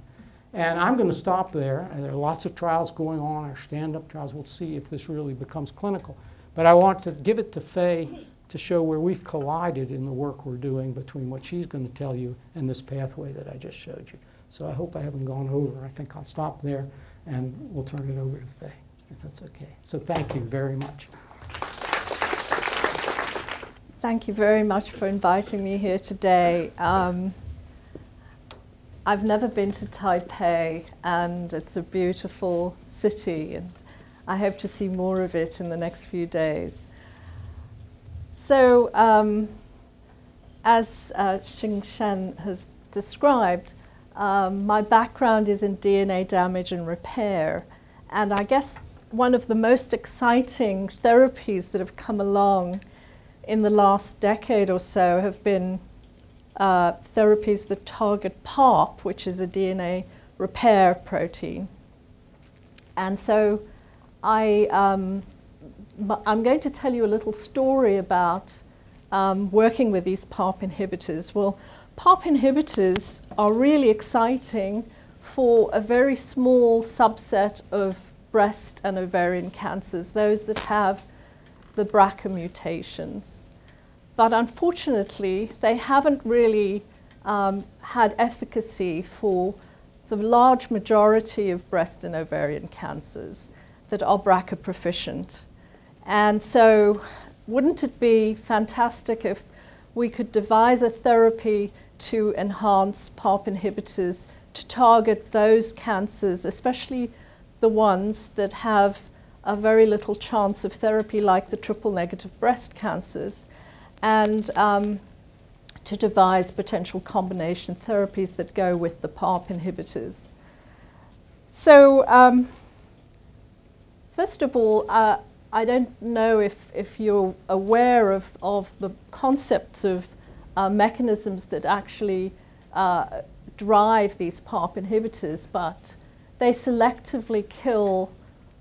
And I'm going to stop there. And there are lots of trials going on, our stand-up trials. We'll see if this really becomes clinical. But I want to give it to Faye to show where we've collided in the work we're doing between what she's going to tell you and this pathway that I just showed you. So I hope I haven't gone over. I think I'll stop there, and we'll turn it over to Faye, if that's okay. So thank you very much. Thank you very much for inviting me here today. I've never been to Taipei, and it's a beautiful city, and I hope to see more of it in the next few days. So as Xing Shen has described, my background is in DNA damage and repair. And I guess one of the most exciting therapies that have come along in the last decade or so have been therapies that target PARP, which is a DNA repair protein. And so I'm going to tell you a little story about working with these PARP inhibitors. Well, PARP inhibitors are really exciting for a very small subset of breast and ovarian cancers, those that have the BRCA mutations. But unfortunately, they haven't really had efficacy for the large majority of breast and ovarian cancers that are BRCA proficient. And so wouldn't it be fantastic if we could devise a therapy to enhance PARP inhibitors to target those cancers, especially the ones that have a very little chance of therapy, like the triple-negative breast cancers, and to devise potential combination therapies that go with the PARP inhibitors. So first of all, I don't know if you're aware of the concepts of mechanisms that actually drive these PARP inhibitors, but they selectively kill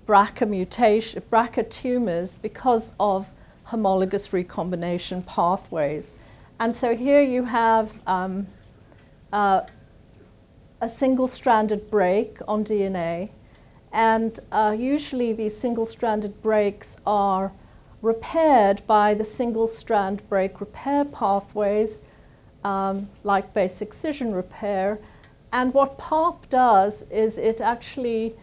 BRCA tumors because of homologous recombination pathways. And so here you have a single-stranded break on DNA, and usually these single-stranded breaks are repaired by the single-strand break repair pathways, like base excision repair. And what PARP does is it actually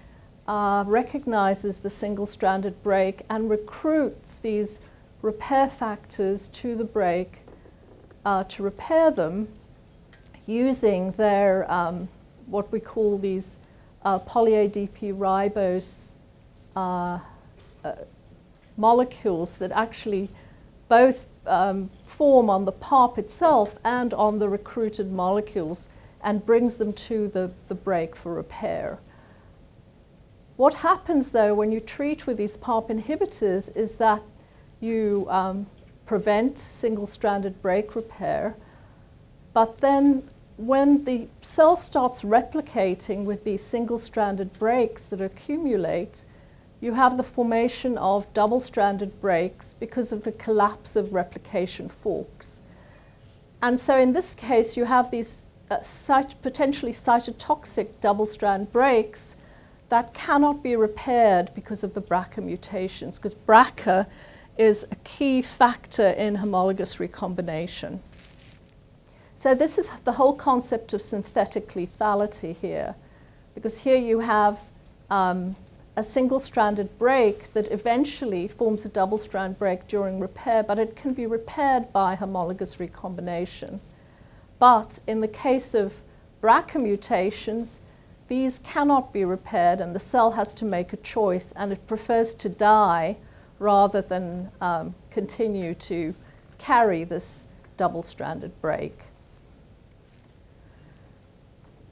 recognizes the single-stranded break and recruits these repair factors to the break to repair them using their, what we call these poly-ADP ribose molecules that actually both form on the PARP itself and on the recruited molecules, and brings them to the break for repair. What happens, though, when you treat with these PARP inhibitors is that you prevent single-stranded break repair, but then when the cell starts replicating with these single-stranded breaks that accumulate, you have the formation of double-stranded breaks because of the collapse of replication forks. And so in this case, you have these potentially cytotoxic double-strand breaks that cannot be repaired because of the BRCA mutations, because BRCA is a key factor in homologous recombination. So this is the whole concept of synthetic lethality here, because here you have a single-stranded break that eventually forms a double-strand break during repair, but it can be repaired by homologous recombination. But in the case of BRCA mutations, these cannot be repaired, and the cell has to make a choice, and it prefers to die rather than continue to carry this double-stranded break.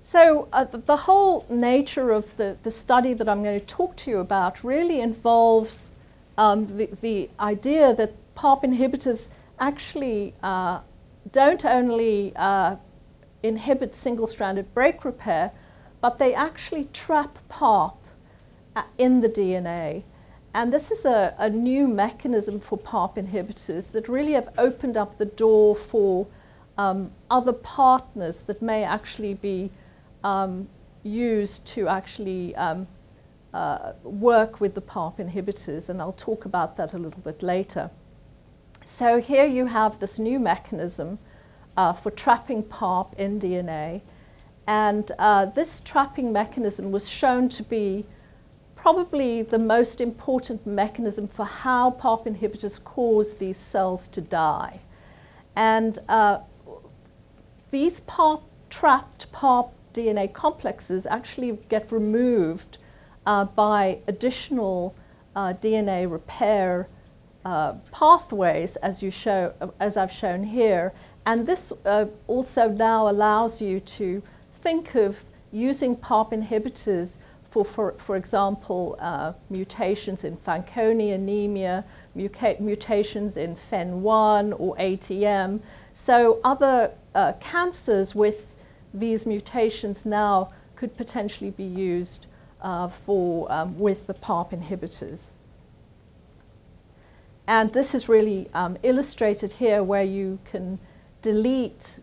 So the whole nature of the study that I'm going to talk to you about really involves the idea that PARP inhibitors actually don't only inhibit single-stranded break repair, but they actually trap PARP in the DNA. And this is a new mechanism for PARP inhibitors that really have opened up the door for other partners that may actually be used to actually work with the PARP inhibitors, and I'll talk about that a little bit later. So here you have this new mechanism for trapping PARP in DNA, and this trapping mechanism was shown to be probably the most important mechanism for how PARP inhibitors cause these cells to die. And these trapped PARP DNA complexes actually get removed by additional DNA repair pathways, as I've shown here, And this also now allows you to think of using PARP inhibitors for example, mutations in Fanconi anemia, mutations in FEN1 or ATM. So other cancers with these mutations now could potentially be used with the PARP inhibitors. And this is really illustrated here, where you can delete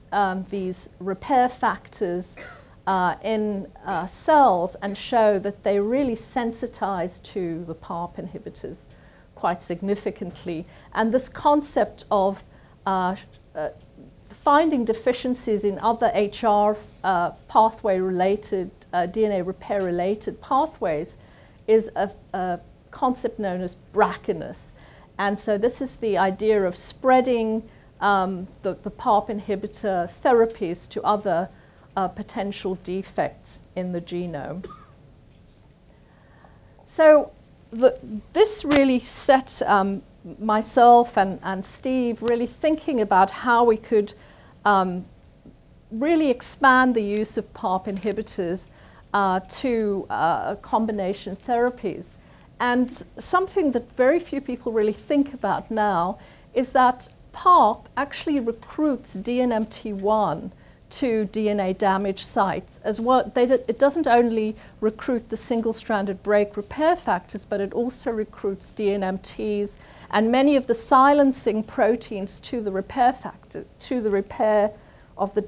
these repair factors in cells and show that they really sensitize to the PARP inhibitors quite significantly. And this concept of finding deficiencies in other HR pathway-related, DNA repair-related pathways is a concept known as BRCAness. And so this is the idea of spreading the PARP inhibitor therapies to other potential defects in the genome. So this really set myself and Steve really thinking about how we could really expand the use of PARP inhibitors to combination therapies. And something that very few people really think about now is that PARP actually recruits DNMT1 to DNA damage sites as well. It doesn't only recruit the single-stranded break repair factors, but it also recruits DNMTs and many of the silencing proteins to the repair factor, to the repair of the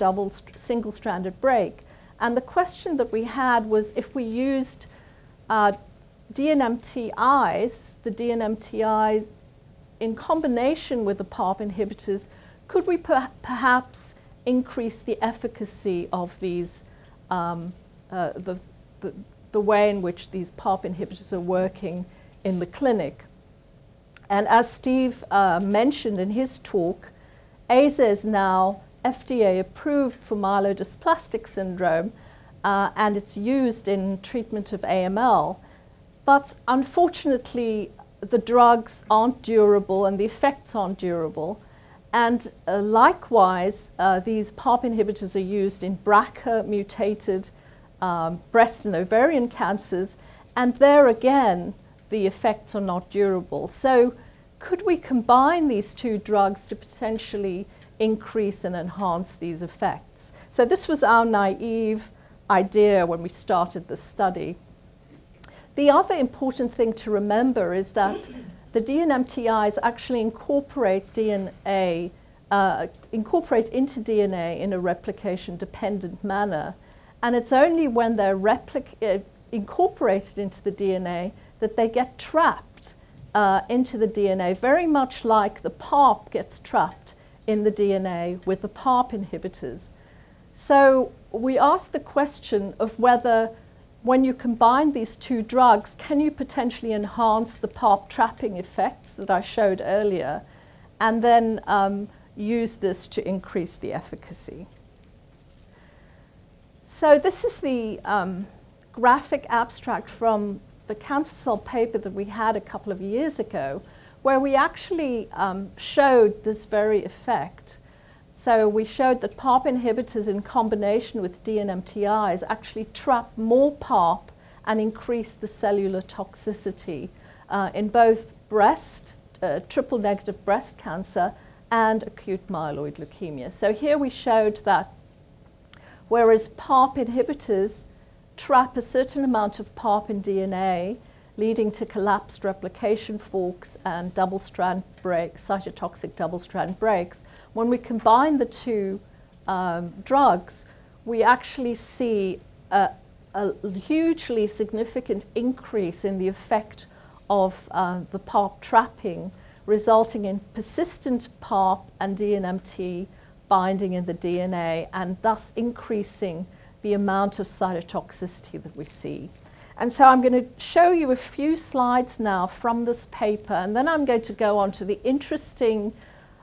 single-stranded break. And the question that we had was, if we used DNMTIs, the DNMTIs in combination with the PARP inhibitors, could we perhaps increase the efficacy of these, the way in which these PARP inhibitors are working in the clinic? And as Steve mentioned in his talk, AZA is now FDA approved for myelodysplastic syndrome, and it's used in treatment of AML. But unfortunately, the drugs aren't durable and the effects aren't durable. And likewise, these PARP inhibitors are used in BRCA mutated breast and ovarian cancers, and there again, the effects are not durable. So could we combine these two drugs to potentially increase and enhance these effects? So this was our naive idea when we started the study. The other important thing to remember is that the DNMTIs actually incorporate DNA, incorporate into DNA in a replication-dependent manner. And it's only when they're incorporated into the DNA that they get trapped into the DNA, very much like the PARP gets trapped in the DNA with the PARP inhibitors. So we asked the question of whether, when you combine these two drugs, can you potentially enhance the PARP trapping effects that I showed earlier, and then use this to increase the efficacy? So this is the graphic abstract from the cancer cell paper that we had a couple of years ago, where we actually showed this very effect. So we showed that PARP inhibitors in combination with DNMTIs actually trap more PARP and increase the cellular toxicity in both breast, triple-negative breast cancer and acute myeloid leukemia. So here we showed that whereas PARP inhibitors trap a certain amount of PARP in DNA, leading to collapsed replication forks and double-strand breaks, cytotoxic double-strand breaks, when we combine the two drugs, we actually see a hugely significant increase in the effect of the PARP trapping, resulting in persistent PARP and DNMT binding in the DNA, and thus increasing the amount of cytotoxicity that we see. And so I'm going to show you a few slides now from this paper, and then I'm going to go on to the interesting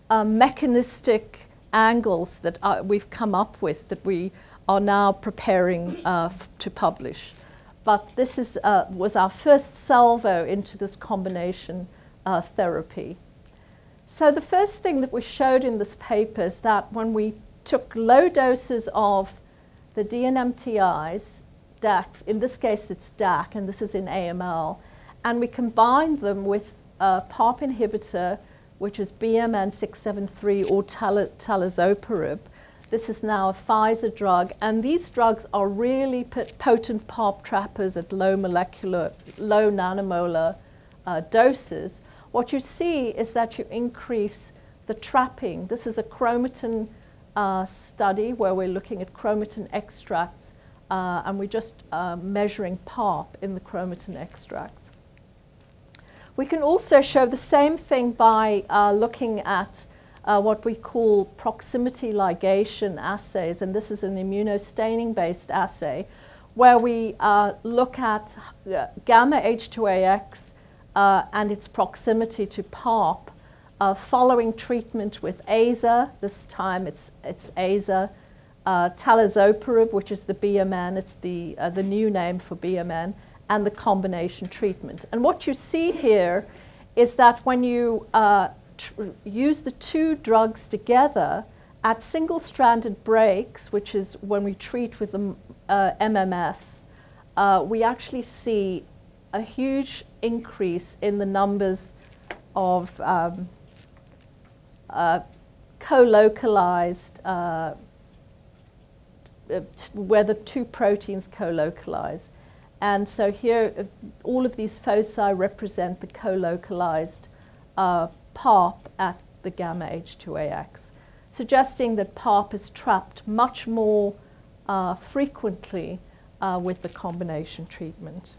mechanistic angles that we've come up with that we are now preparing to publish. But this is, was our first salvo into this combination therapy. So the first thing that we showed in this paper is that when we took low doses of the DNMTIs, DAC, in this case it's DAC, and this is in AML, and we combined them with a PARP inhibitor, which is BMN 673 or talazoparib. This is now a Pfizer drug, and these drugs are really potent PARP trappers at low nanomolar doses. What you see is that you increase the trapping. This is a chromatin study where we're looking at chromatin extracts, and we're just measuring PARP in the chromatin extracts. We can also show the same thing by looking at what we call proximity ligation assays, and this is an immunostaining-based assay where we look at gamma H2AX and its proximity to PARP following treatment with AZA. This time it's AZA, talazoparib, which is the BMN, it's the new name for BMN, and the combination treatment. And what you see here is that when you use the two drugs together at single-stranded breaks, which is when we treat with the MMS, we actually see a huge increase in the numbers of co-localized, where the two proteins co-localize. And so here, all of these foci represent the co-localized PARP at the gamma H2AX, suggesting that PARP is trapped much more frequently with the combination treatment.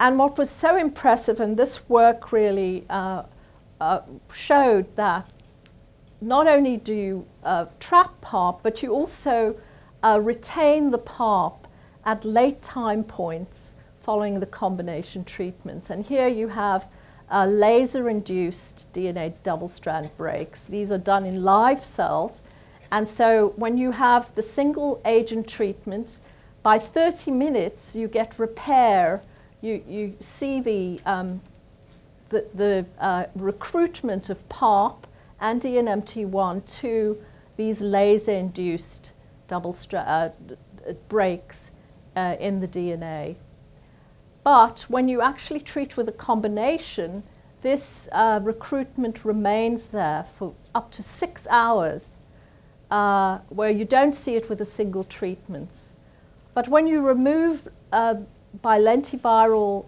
And what was so impressive, and this work really showed that not only do you trap PARP, but you also retain the PARP at late time points following the combination treatment. And here you have laser-induced DNA double-strand breaks. These are done in live cells. And so when you have the single-agent treatment, by 30 minutes you get repair. You see the recruitment of PARP and DNMT1 to these laser-induced double-strand breaks in the DNA. But when you actually treat with a combination, this recruitment remains there for up to 6 hours, where you don't see it with a single treatment. But when you remove by lentiviral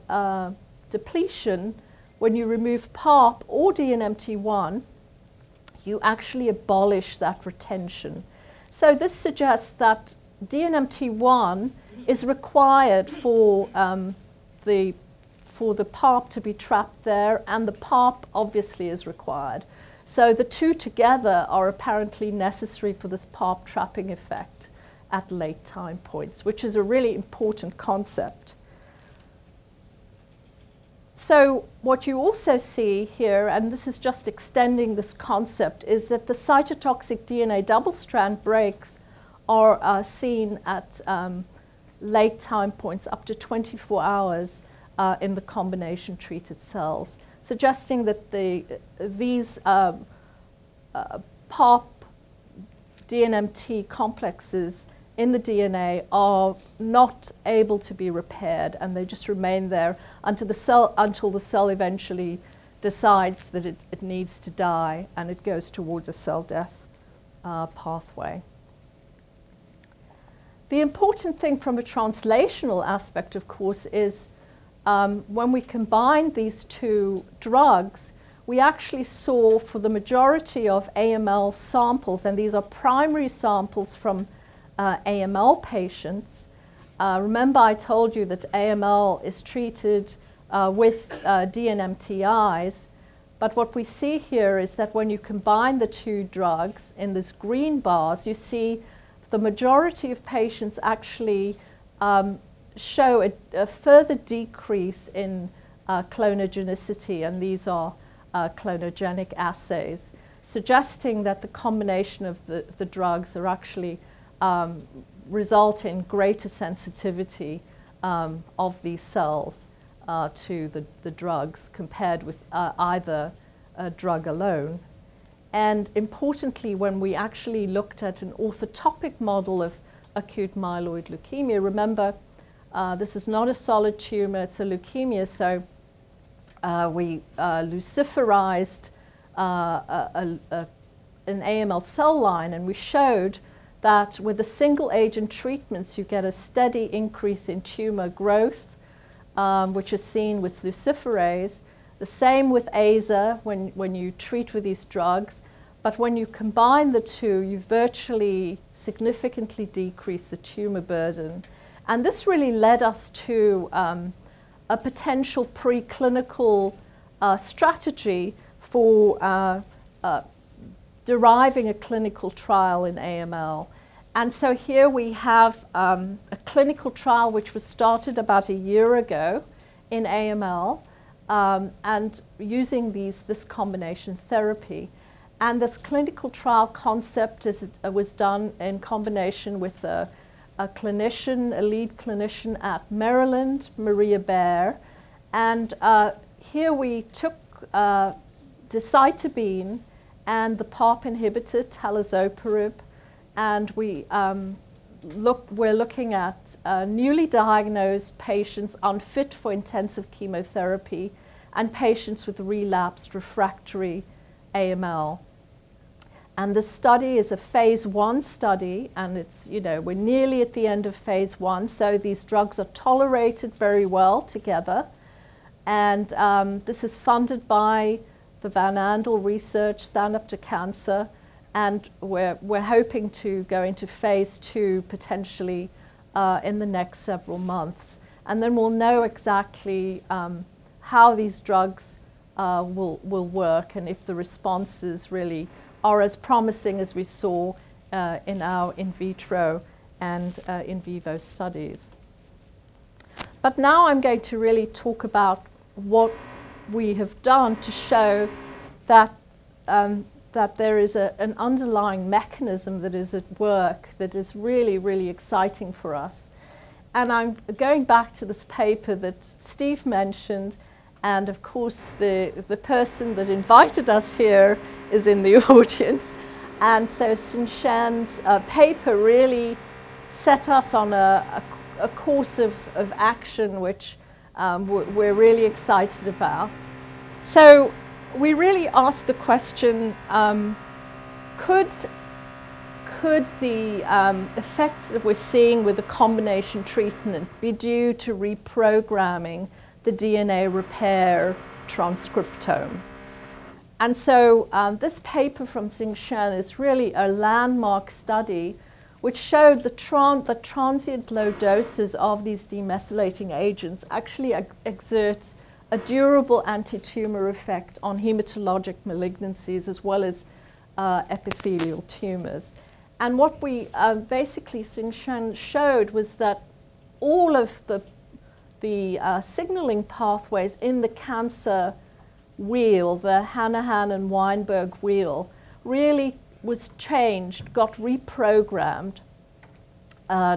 depletion, when you remove PARP or DNMT1, you actually abolish that retention. So this suggests that DNMT1 is required for the PARP to be trapped there, and the PARP obviously is required. So the two together are apparently necessary for this PARP trapping effect at late time points, which is a really important concept. So what you also see here, and this is just extending this concept, is that the cytotoxic DNA double-strand breaks are seen at late time points, up to 24 hours in the combination treated cells, suggesting that these PARP DNMT complexes in the DNA are not able to be repaired, and they just remain there until the cell eventually decides that it needs to die, and it goes towards a cell death pathway. The important thing from a translational aspect, of course, is when we combined these two drugs, we actually saw for the majority of AML samples, and these are primary samples from AML patients. Remember I told you that AML is treated with DNMTIs, but what we see here is that when you combine the two drugs in these green bars, you see the majority of patients actually show a further decrease in clonogenicity, and these are clonogenic assays, suggesting that the combination of the drugs are actually result in greater sensitivity of these cells to the drugs compared with either drug alone. And importantly, when we actually looked at an orthotopic model of acute myeloid leukemia, remember, this is not a solid tumor, it's a leukemia, so we luciferized an AML cell line, and we showed that with the single agent treatments you get a steady increase in tumor growth, which is seen with luciferase. The same with AZA when you treat with these drugs, but when you combine the two, you virtually significantly decrease the tumor burden. And this really led us to a potential preclinical strategy for deriving a clinical trial in AML. And so here we have a clinical trial which was started about a year ago in AML, and using this combination therapy. And this clinical trial concept was done in combination with a clinician, a lead clinician at Maryland, Maria Baer. And here we took decitabine and the PARP inhibitor, talazoparib, and we're looking at newly diagnosed patients unfit for intensive chemotherapy and patients with relapsed refractory AML. And this study is a phase 1 study, and it's, we're nearly at the end of phase 1, so these drugs are tolerated very well together. And this is funded by the Van Andel Research, Stand Up to Cancer, and we're hoping to go into phase 2 potentially in the next several months. And then we'll know exactly how these drugs will work, and if the responses really are as promising as we saw in our in vitro and in vivo studies. But now I'm going to really talk about what we have done to show that that there is an underlying mechanism that is at work that is really, really exciting for us. And I'm going back to this paper that Steve mentioned, and of course the person that invited us here is in the audience. And so Sun Shen's paper really set us on a course of action which we're really excited about. So we really asked the question, could the effects that we're seeing with the combination treatment be due to reprogramming the DNA repair transcriptome? And so this paper from Xing Shen is really a landmark study which showed that transient low doses of these demethylating agents actually exert a durable anti-tumor effect on hematologic malignancies as well as epithelial tumors. And what we basically Xing Shen showed was that all of the signaling pathways in the cancer wheel, the Hanahan and Weinberg wheel, really was changed, got reprogrammed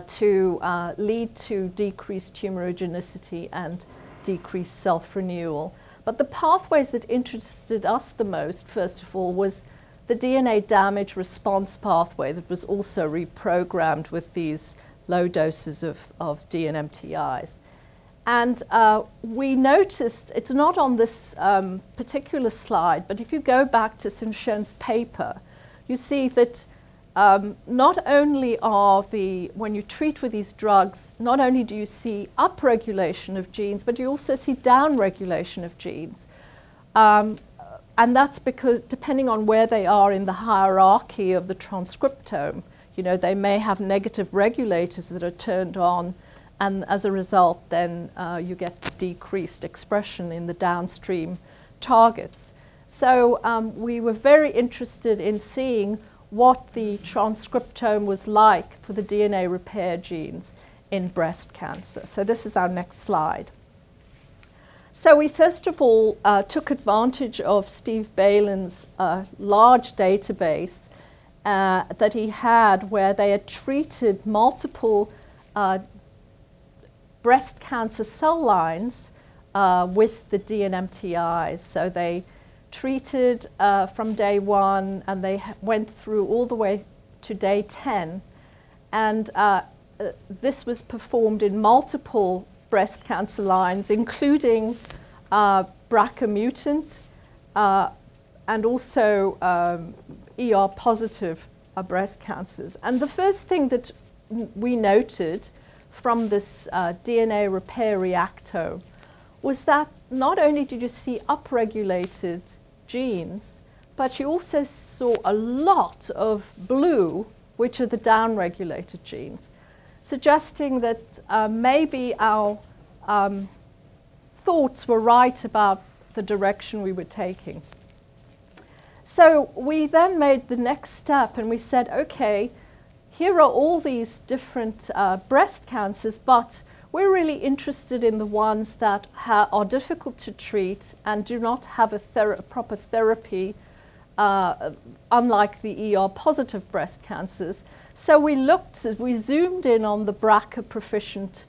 to lead to decreased tumorigenicity and decreased self-renewal. But the pathways that interested us the most, first of all, was the DNA damage response pathway that was also reprogrammed with these low doses of DNMTIs. And we noticed, it's not on this particular slide, but if you go back to Sun Shen's paper, you see that not only when you treat with these drugs, not only do you see upregulation of genes, but you also see downregulation of genes. And that's because depending on where they are in the hierarchy of the transcriptome, they may have negative regulators that are turned on, and as a result, then you get decreased expression in the downstream targets. So we were very interested in seeing what the transcriptome was like for the DNA repair genes in breast cancer. So this is our next slide. So we first of all took advantage of Steve Baylin's large database that he had, where they had treated multiple breast cancer cell lines with the DNMTIs. So they treated from day 1, and they went through all the way to day 10. And this was performed in multiple breast cancer lines, including BRCA mutant and also ER positive breast cancers. And the first thing that we noted from this DNA repair reactome was that not only did you see upregulated genes, but you also saw a lot of blue, which are the downregulated genes, suggesting that maybe our thoughts were right about the direction we were taking. So we then made the next step and we said, okay, here are all these different breast cancers, but we're really interested in the ones that are difficult to treat and do not have a proper therapy, unlike the ER positive breast cancers. So we zoomed in on the BRCA proficient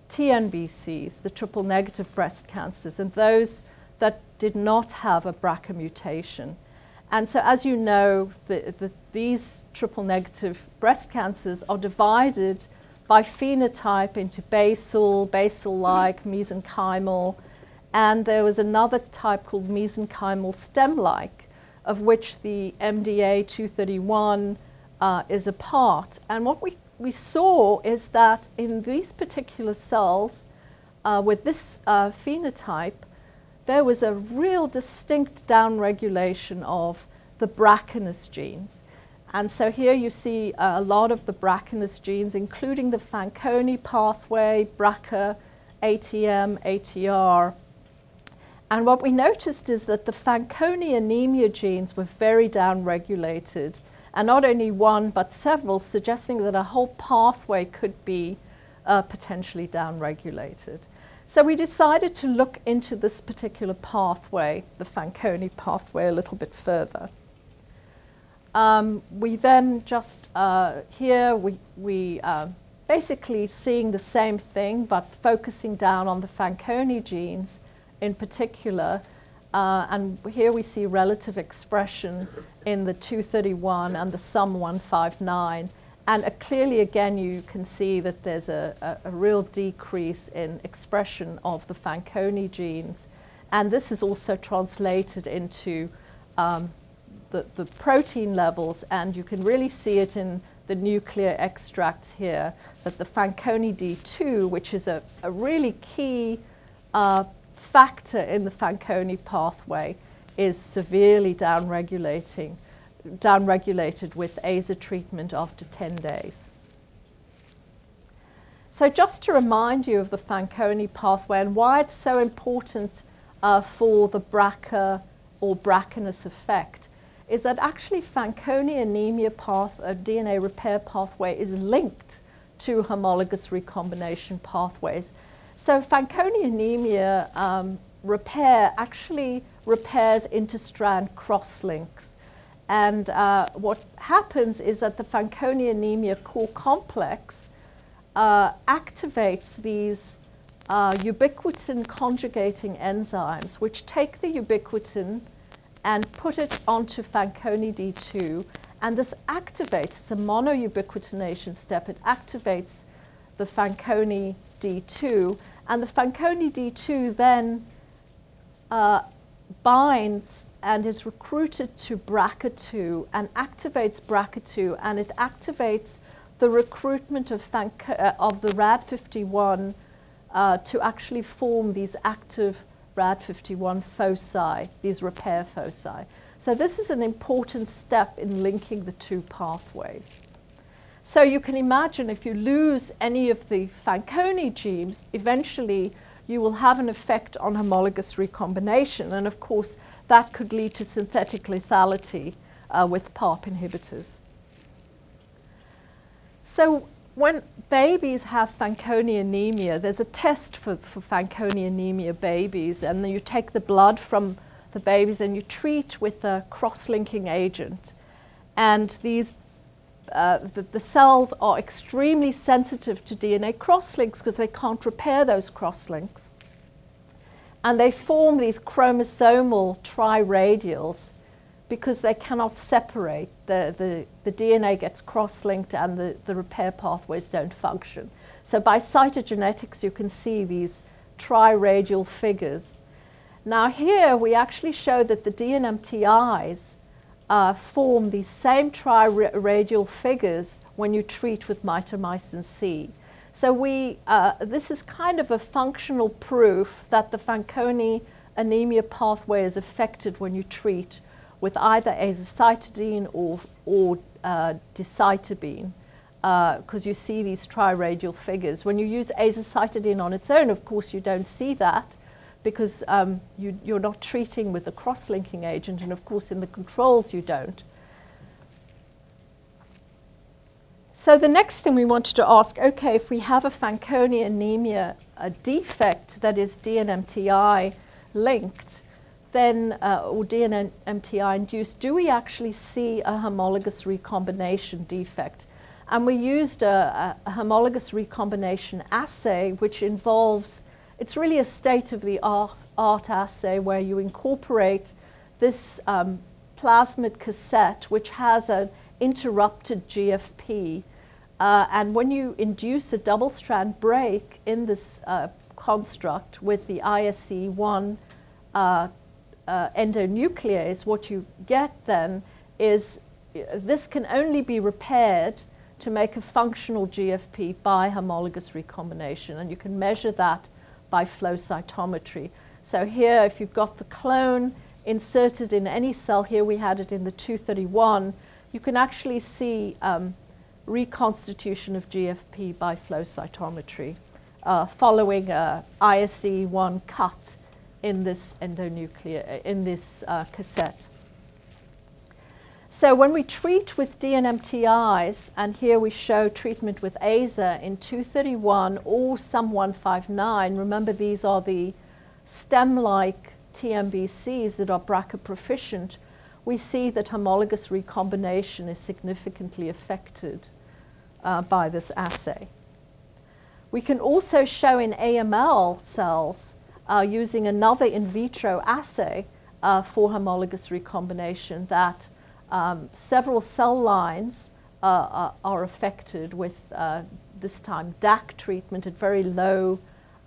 TNBCs, the triple negative breast cancers, and those that did not have a BRCA mutation. And so, as you know, these triple negative breast cancers are divided by phenotype into basal, basal-like, mesenchymal, and there was another type called mesenchymal stem-like, of which the MDA 231 is a part. And what we saw is that in these particular cells, with this phenotype, there was a real distinct downregulation of the BRCAness genes. And so here you see a lot of the BRCAness genes, including the Fanconi pathway, BRCA, ATM, ATR. And what we noticed is that the Fanconi anemia genes were very downregulated, and not only one, but several, suggesting that a whole pathway could be potentially downregulated. So we decided to look into this particular pathway, the Fanconi pathway, a little bit further. We then just here we basically seeing the same thing, but focusing down on the Fanconi genes in particular. And here we see relative expression in the 231 and the SUM159. And clearly, again, you can see that there's a real decrease in expression of the Fanconi genes. And this is also translated into the protein levels. And you can really see it in the nuclear extracts here, that the Fanconi D2, which is a really key factor in the Fanconi pathway, is severely downregulated with AZA treatment after 10 days. So just to remind you of the Fanconi pathway and why it's so important for the BRCA or BRCAness effect, is that actually Fanconi anemia DNA repair pathway is linked to homologous recombination pathways. So Fanconi anemia repair actually repairs interstrand crosslinks. And what happens is that the Fanconi anemia core complex activates these ubiquitin conjugating enzymes, which take the ubiquitin and put it onto Fanconi D2. And this activates, it's a monoubiquitination step, it activates the Fanconi D2. And the Fanconi D2 then binds and is recruited to BRCA2 and activates BRCA2, and it activates the recruitment of the RAD51 to actually form these active RAD51 foci, these repair foci. So this is an important step in linking the two pathways. So you can imagine if you lose any of the Fanconi genes, eventually you will have an effect on homologous recombination, and of course that could lead to synthetic lethality with PARP inhibitors. So when babies have Fanconi anemia, there's a test for Fanconi anemia babies, and then you take the blood from the babies and you treat with a cross-linking agent. And these the cells are extremely sensitive to DNA crosslinks because they can't repair those crosslinks. And they form these chromosomal triradials because they cannot separate. The DNA gets cross-linked and the repair pathways don't function. So by cytogenetics, you can see these triradial figures. Now here we actually show that the DNMTIs form these same triradial figures when you treat with mitomycin C. So this is kind of a functional proof that the Fanconi anemia pathway is affected when you treat with either azacitidine or decitabine, because you see these triradial figures. When you use azacitidine on its own, of course, you don't see that, because you're not treating with a cross-linking agent, and of course in the controls you don't. So the next thing we wanted to ask, okay, if we have a Fanconi anemia defect that is DNMTI linked, then, or DNMTI induced, do we actually see a homologous recombination defect? And we used a homologous recombination assay, which involves, it's really a state-of-the-art assay where you incorporate this plasmid cassette, which has an interrupted GFP. And when you induce a double-strand break in this construct with the ISE1 endonuclease, what you get then is this can only be repaired to make a functional GFP by homologous recombination. And you can measure that by flow cytometry. So here, if you've got the clone inserted in any cell, here we had it in the 231, you can actually see reconstitution of GFP by flow cytometry following a ISE1 cut in this cassette. So when we treat with DNMTIs, and here we show treatment with AZA in 231 or SUM 159, remember these are the stem-like TMBCs that are BRCA proficient, we see that homologous recombination is significantly affected by this assay. We can also show in AML cells using another in vitro assay for homologous recombination that several cell lines are affected with this time DAC treatment at very low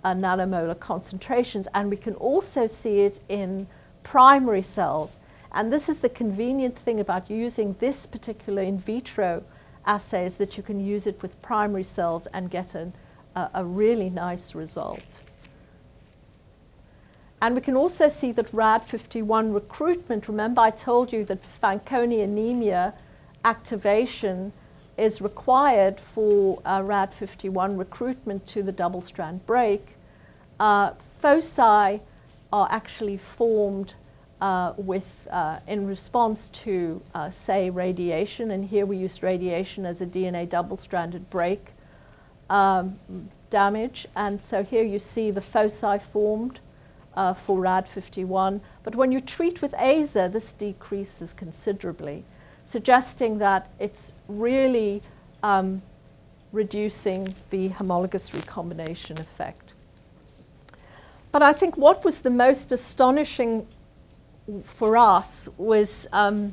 nanomolar concentrations, and we can also see it in primary cells. And this is the convenient thing about using this particular in vitro assay, is that you can use it with primary cells and get a really nice result. And we can also see that RAD51 recruitment, remember I told you that Fanconi anemia activation is required for RAD51 recruitment to the double-strand break. Foci are actually formed in response to, say, radiation, and here we used radiation as a DNA double-stranded break damage, and so here you see the foci formed for RAD51, but when you treat with AZA, this decreases considerably, suggesting that it's really reducing the homologous recombination effect. But I think what was the most astonishing for us was, so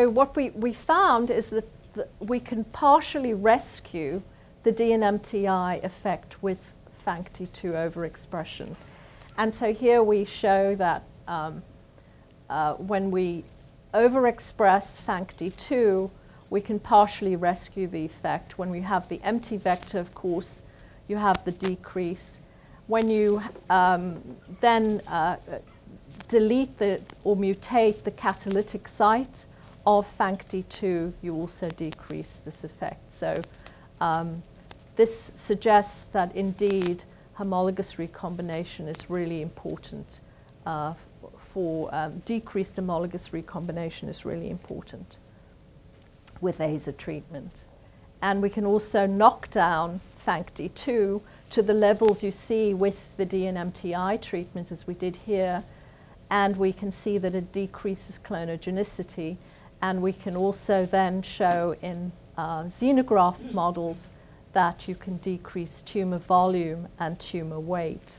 what we found is that we can partially rescue the DNMTI effect with FANCT2 overexpression. And so here we show that when we overexpress FANCT2, we can partially rescue the effect. When we have the empty vector, of course, you have the decrease. When you then delete or mutate the catalytic site of FANCT2, you also decrease this effect. So this suggests that indeed homologous recombination is really important decreased homologous recombination is really important with AZA treatment. And we can also knock down FANCT2 to the levels you see with the DNMTI treatment, as we did here, and we can see that it decreases clonogenicity, and we can also then show in xenograft models that you can decrease tumor volume and tumor weight.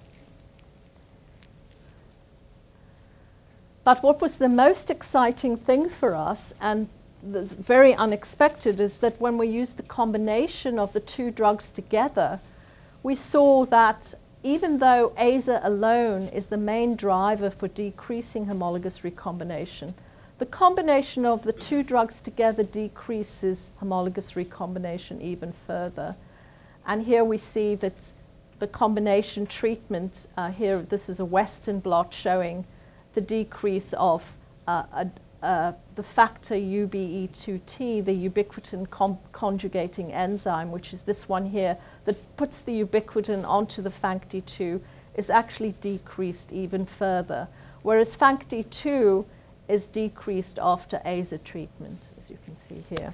But what was the most exciting thing for us, and very unexpected, is that when we used the combination of the two drugs together, we saw that even though ASA alone is the main driver for decreasing homologous recombination, the combination of the two drugs together decreases homologous recombination even further. And here we see that the combination treatment, here this is a Western blot showing the decrease of the factor UBE2T, the ubiquitin conjugating enzyme, which is this one here, that puts the ubiquitin onto the FANCD2, is actually decreased even further, whereas FANCD2 is decreased after ASA treatment, as you can see here.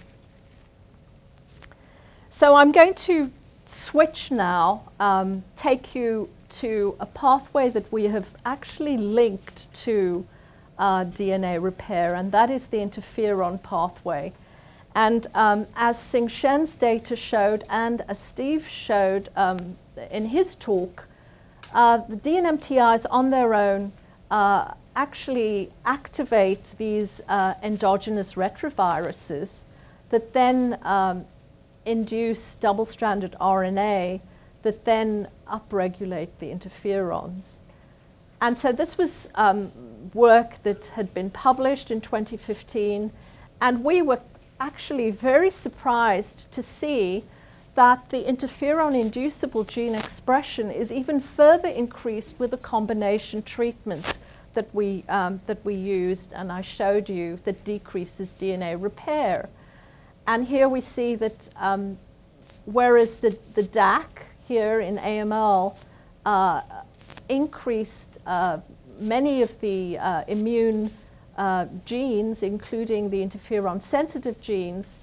So I'm going to switch now, take you to a pathway that we have actually linked to DNA repair, and that is the interferon pathway. And as Sing-Shen's data showed, and as Steve showed in his talk, the DNMTIs on their own actually activate these endogenous retroviruses that then induce double-stranded RNA that then upregulate the interferons. And so this was work that had been published in 2015, and we were actually very surprised to see that the interferon-inducible gene expression is even further increased with a combination treatment that we used, and I showed you, that decreases DNA repair. And here we see that whereas the DAC here in AML increased many of the immune genes, including the interferon-sensitive genes,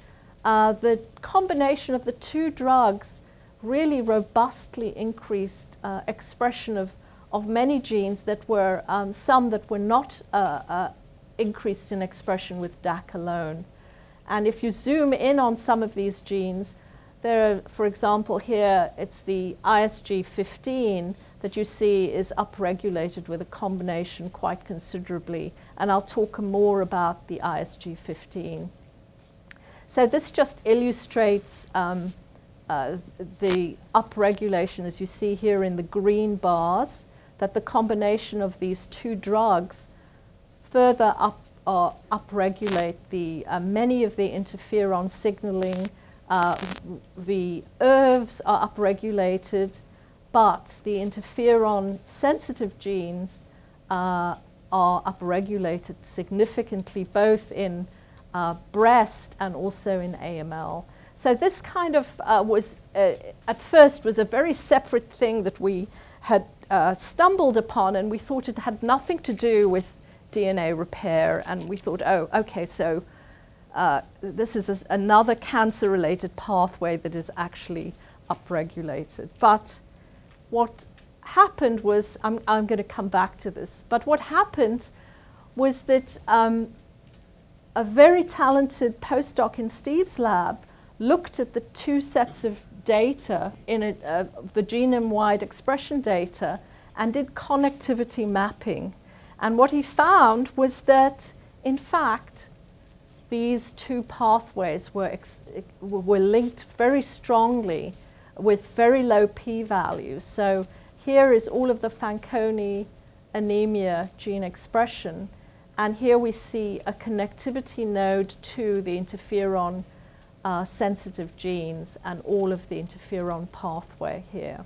the combination of the two drugs really robustly increased expression of many genes that were, some that were not increased in expression with DAC alone. And if you zoom in on some of these genes, there are, for example, here it's the ISG15 that you see is upregulated with a combination quite considerably. And I'll talk more about the ISG15. So this just illustrates the upregulation, as you see here in the green bars, that the combination of these two drugs further upregulate the many of the interferon signaling. The ERVs are upregulated, but the interferon-sensitive genes are upregulated significantly, both in breast and also in AML. So this kind of was, at first, was a very separate thing that we had stumbled upon, and we thought it had nothing to do with DNA repair, and we thought, oh, okay, so this is another cancer-related pathway that is actually upregulated. But what happened was, I'm going to come back to this, but what happened was that a very talented postdoc in Steve's lab looked at the two sets of data, in the genome-wide expression data, and did connectivity mapping. And what he found was that, in fact, these two pathways were linked very strongly with very low p-values. So here is all of the Fanconi anemia gene expression, and here we see a connectivity node to the interferon sensitive genes and all of the interferon pathway here.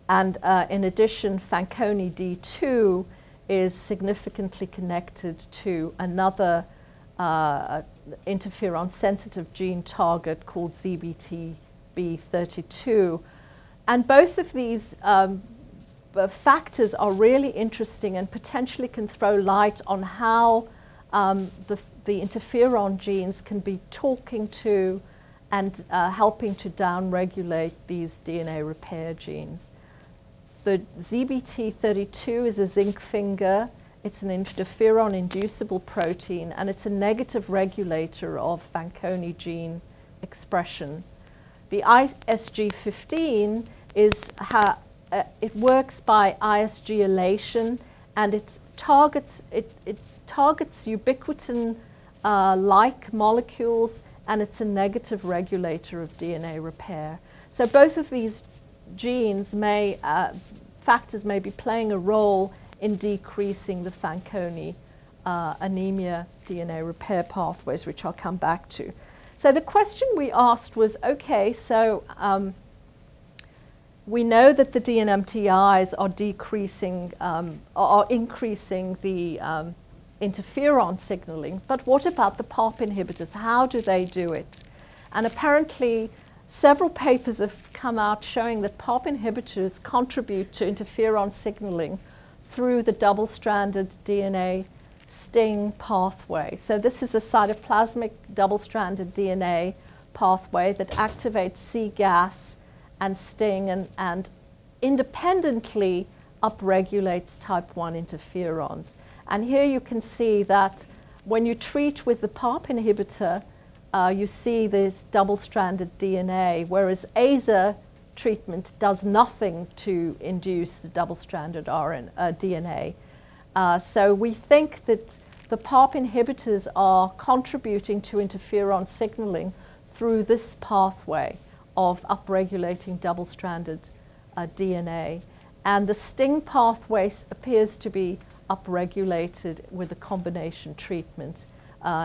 And in addition, Fanconi D2 is significantly connected to another interferon-sensitive gene target called ZBTB32. And both of these factors are really interesting and potentially can throw light on how the interferon genes can be talking to and helping to downregulate these DNA repair genes. The ZBT32 is a zinc finger. It's an interferon-inducible protein, and it's a negative regulator of Fanconi gene expression. the ISG15 is how it works by ISG-alation, and it targets ubiquitin-like molecules, and it's a negative regulator of DNA repair. So both of these genes factors may be playing a role in decreasing the Fanconi anemia DNA repair pathways, which I'll come back to. So the question we asked was, okay, so we know that the DNMTIs are increasing the interferon signaling, but what about the PARP inhibitors? How do they do it? And apparently several papers have come out showing that PARP inhibitors contribute to interferon signaling through the double-stranded DNA STING pathway. So this is a cytoplasmic double-stranded DNA pathway that activates cGAS and STING and independently upregulates type 1 interferons. And here you can see that when you treat with the PARP inhibitor, you see this double-stranded DNA, whereas AZA treatment does nothing to induce the double-stranded DNA. So we think that the PARP inhibitors are contributing to interferon signaling through this pathway of upregulating double-stranded DNA. And the STING pathway appears to be upregulated with a combination treatment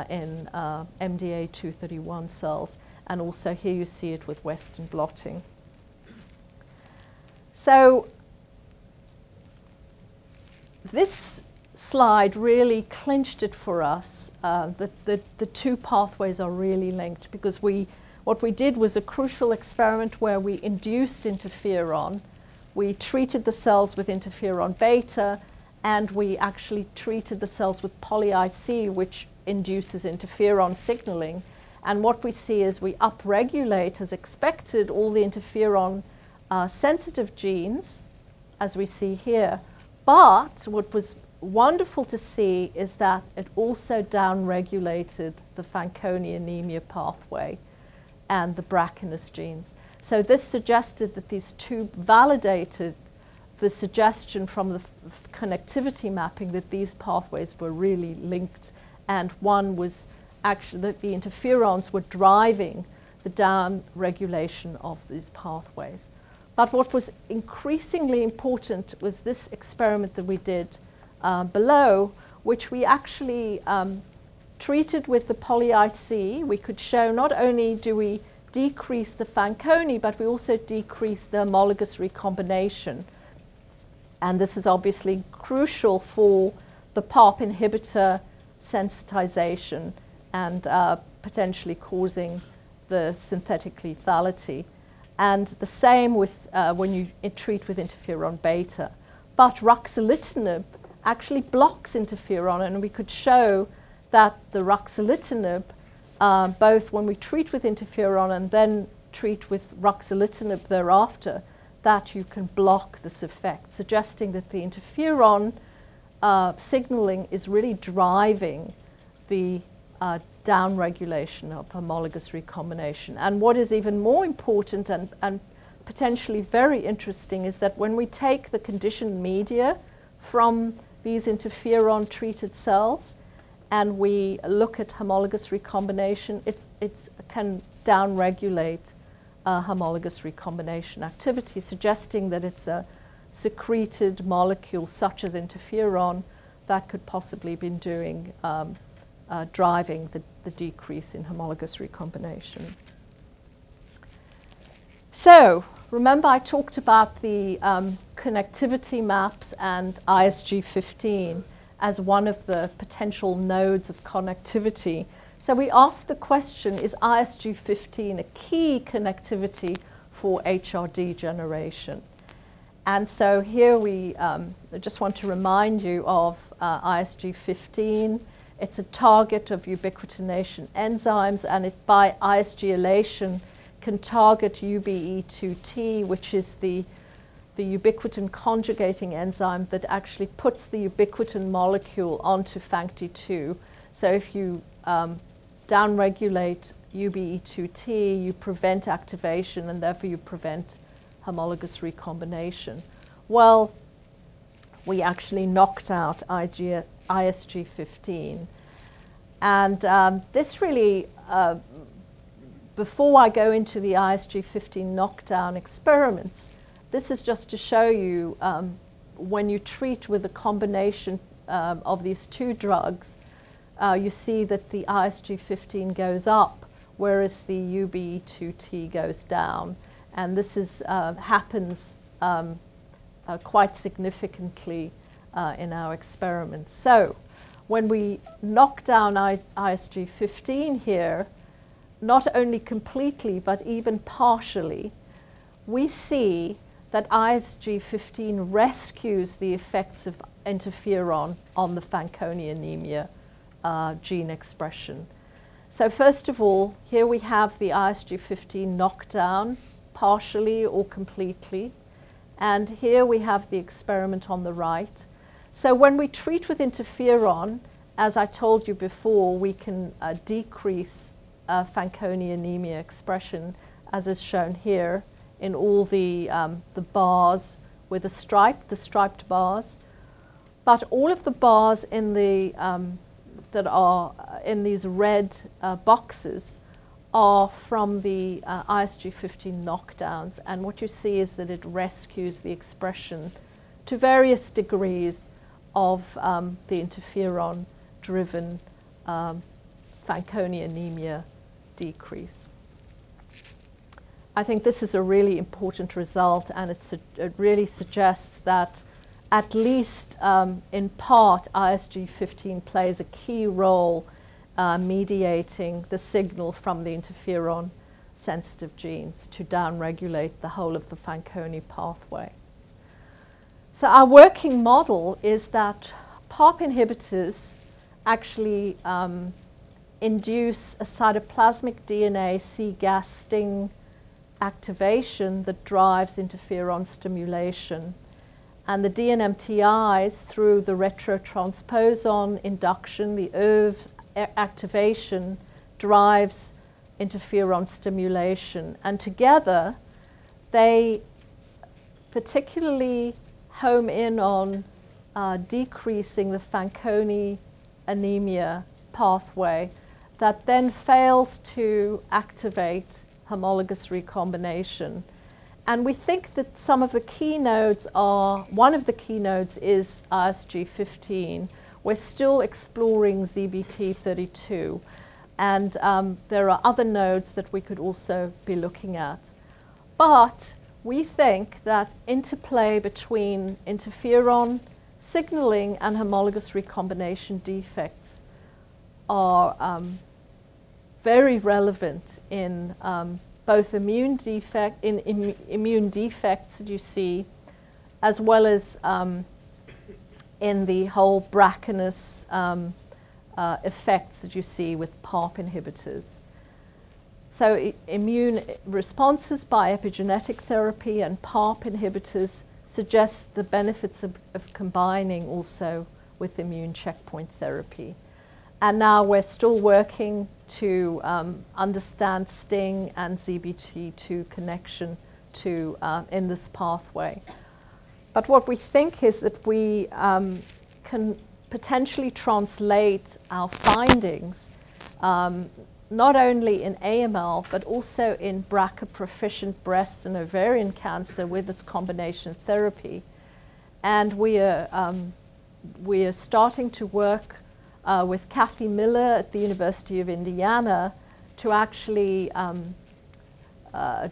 in MDA231 cells. And also here you see it with Western blotting. So this slide really clinched it for us that the two pathways are really linked, because what we did was a crucial experiment where we induced interferon. We treated the cells with interferon beta, and we actually treated the cells with poly-IC, which induces interferon signaling. And what we see is we upregulate, as expected, all the interferon sensitive genes, as we see here. But what was wonderful to see is that it also downregulated the Fanconi anemia pathway and the BRCAness genes. So this suggested that these two validated the suggestion from the connectivity mapping that these pathways were really linked, and one was actually that the interferons were driving the downregulation of these pathways. But what was increasingly important was this experiment that we did below, which we actually treated with the poly-IC. We could show not only do we decrease the Fanconi, but we also decrease the homologous recombination. And this is obviously crucial for the PARP inhibitor sensitization and potentially causing the synthetic lethality. And the same with when you treat with interferon beta. But ruxolitinib actually blocks interferon, and we could show that the ruxolitinib, both when we treat with interferon and then treat with ruxolitinib thereafter, that you can block this effect, suggesting that the interferon signaling is really driving the downregulation of homologous recombination. And what is even more important and potentially very interesting is that when we take the conditioned media from these interferon-treated cells and we look at homologous recombination, it can downregulate homologous recombination activity, suggesting that it's a secreted molecule such as interferon that could possibly be doing driving the decrease in homologous recombination. So remember I talked about the connectivity maps and ISG15 as one of the potential nodes of connectivity. So we asked the question, is ISG15 a key connectivity for HRD generation? And so here we just want to remind you of ISG15. It's a target of ubiquitination enzymes, and it, by ISG-alation, can target UBE2T, which is the ubiquitin conjugating enzyme that actually puts the ubiquitin molecule onto FANCD2. So if you downregulate UBE2T, you prevent activation, and therefore you prevent homologous recombination. Well, we actually knocked out ISG15. And this really, before I go into the ISG15 knockdown experiments, this is just to show you when you treat with a combination of these two drugs, you see that the ISG15 goes up, whereas the UBE2T goes down. And this is, happens quite significantly in our experiments. So when we knock down ISG15 here, not only completely, but even partially, we see that ISG15 rescues the effects of interferon on the Fanconi anemia gene expression. So first of all, here we have the ISG15 knockdown, partially or completely. And here we have the experiment on the right. So when we treat with interferon, as I told you before, we can decrease Fanconi anemia expression, as is shown here in all the bars with the striped bars. But all of the bars in the, that are in these red boxes are from the ISG15 knockdowns. And what you see is that it rescues the expression to various degrees of the interferon-driven Fanconi anemia decrease. I think this is a really important result, and it really suggests that at least in part ISG15 plays a key role mediating the signal from the interferon-sensitive genes to downregulate the whole of the Fanconi pathway. So our working model is that PARP inhibitors actually induce a cytoplasmic DNA C-gas sting activation that drives interferon stimulation. And the DNMTIs, through the retrotransposon induction, the ERV activation, drives interferon stimulation. And together, they particularly home in on decreasing the Fanconi anemia pathway that then fails to activate homologous recombination. And we think that some of the key nodes are, one of the key nodes is ISG15. We're still exploring ZBT32. And there are other nodes that we could also be looking at. But we think that interplay between interferon signaling and homologous recombination defects are very relevant in both immune defects that you see, as well as in the whole BRCAness effects that you see with PARP inhibitors. So immune responses by epigenetic therapy and PARP inhibitors suggest the benefits of combining also with immune checkpoint therapy. And now we're still working to understand STING and ZBT2 connection to, in this pathway. But what we think is that we can potentially translate our findings not only in AML, but also in BRCA-proficient breast and ovarian cancer with this combination therapy. And we are starting to work with Kathy Miller at the University of Indiana to actually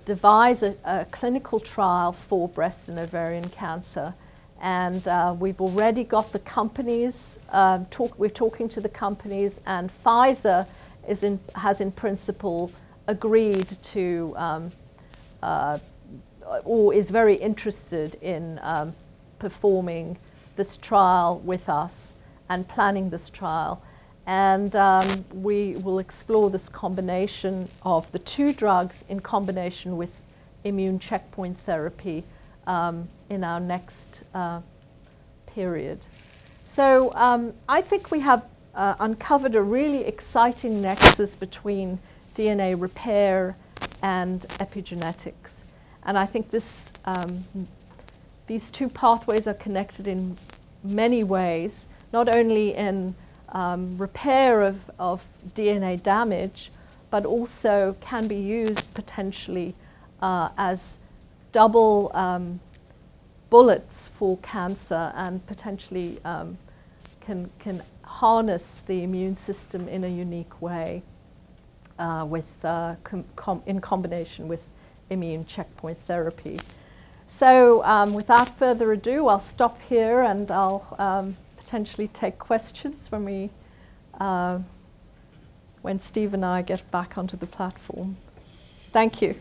devise a clinical trial for breast and ovarian cancer. And we've already got the companies, we're talking to the companies, and Pfizer has in principle agreed to, or is very interested in performing this trial with us and planning this trial. And we will explore this combination of the two drugs in combination with immune checkpoint therapy in our next period. So I think we have uncovered a really exciting nexus between DNA repair and epigenetics. And I think this, these two pathways are connected in many ways, not only in repair of DNA damage, but also can be used potentially as double bullets for cancer, and potentially can harness the immune system in a unique way in combination with immune checkpoint therapy. So without further ado, I'll stop here and I'll potentially take questions when Steve and I get back onto the platform. Thank you.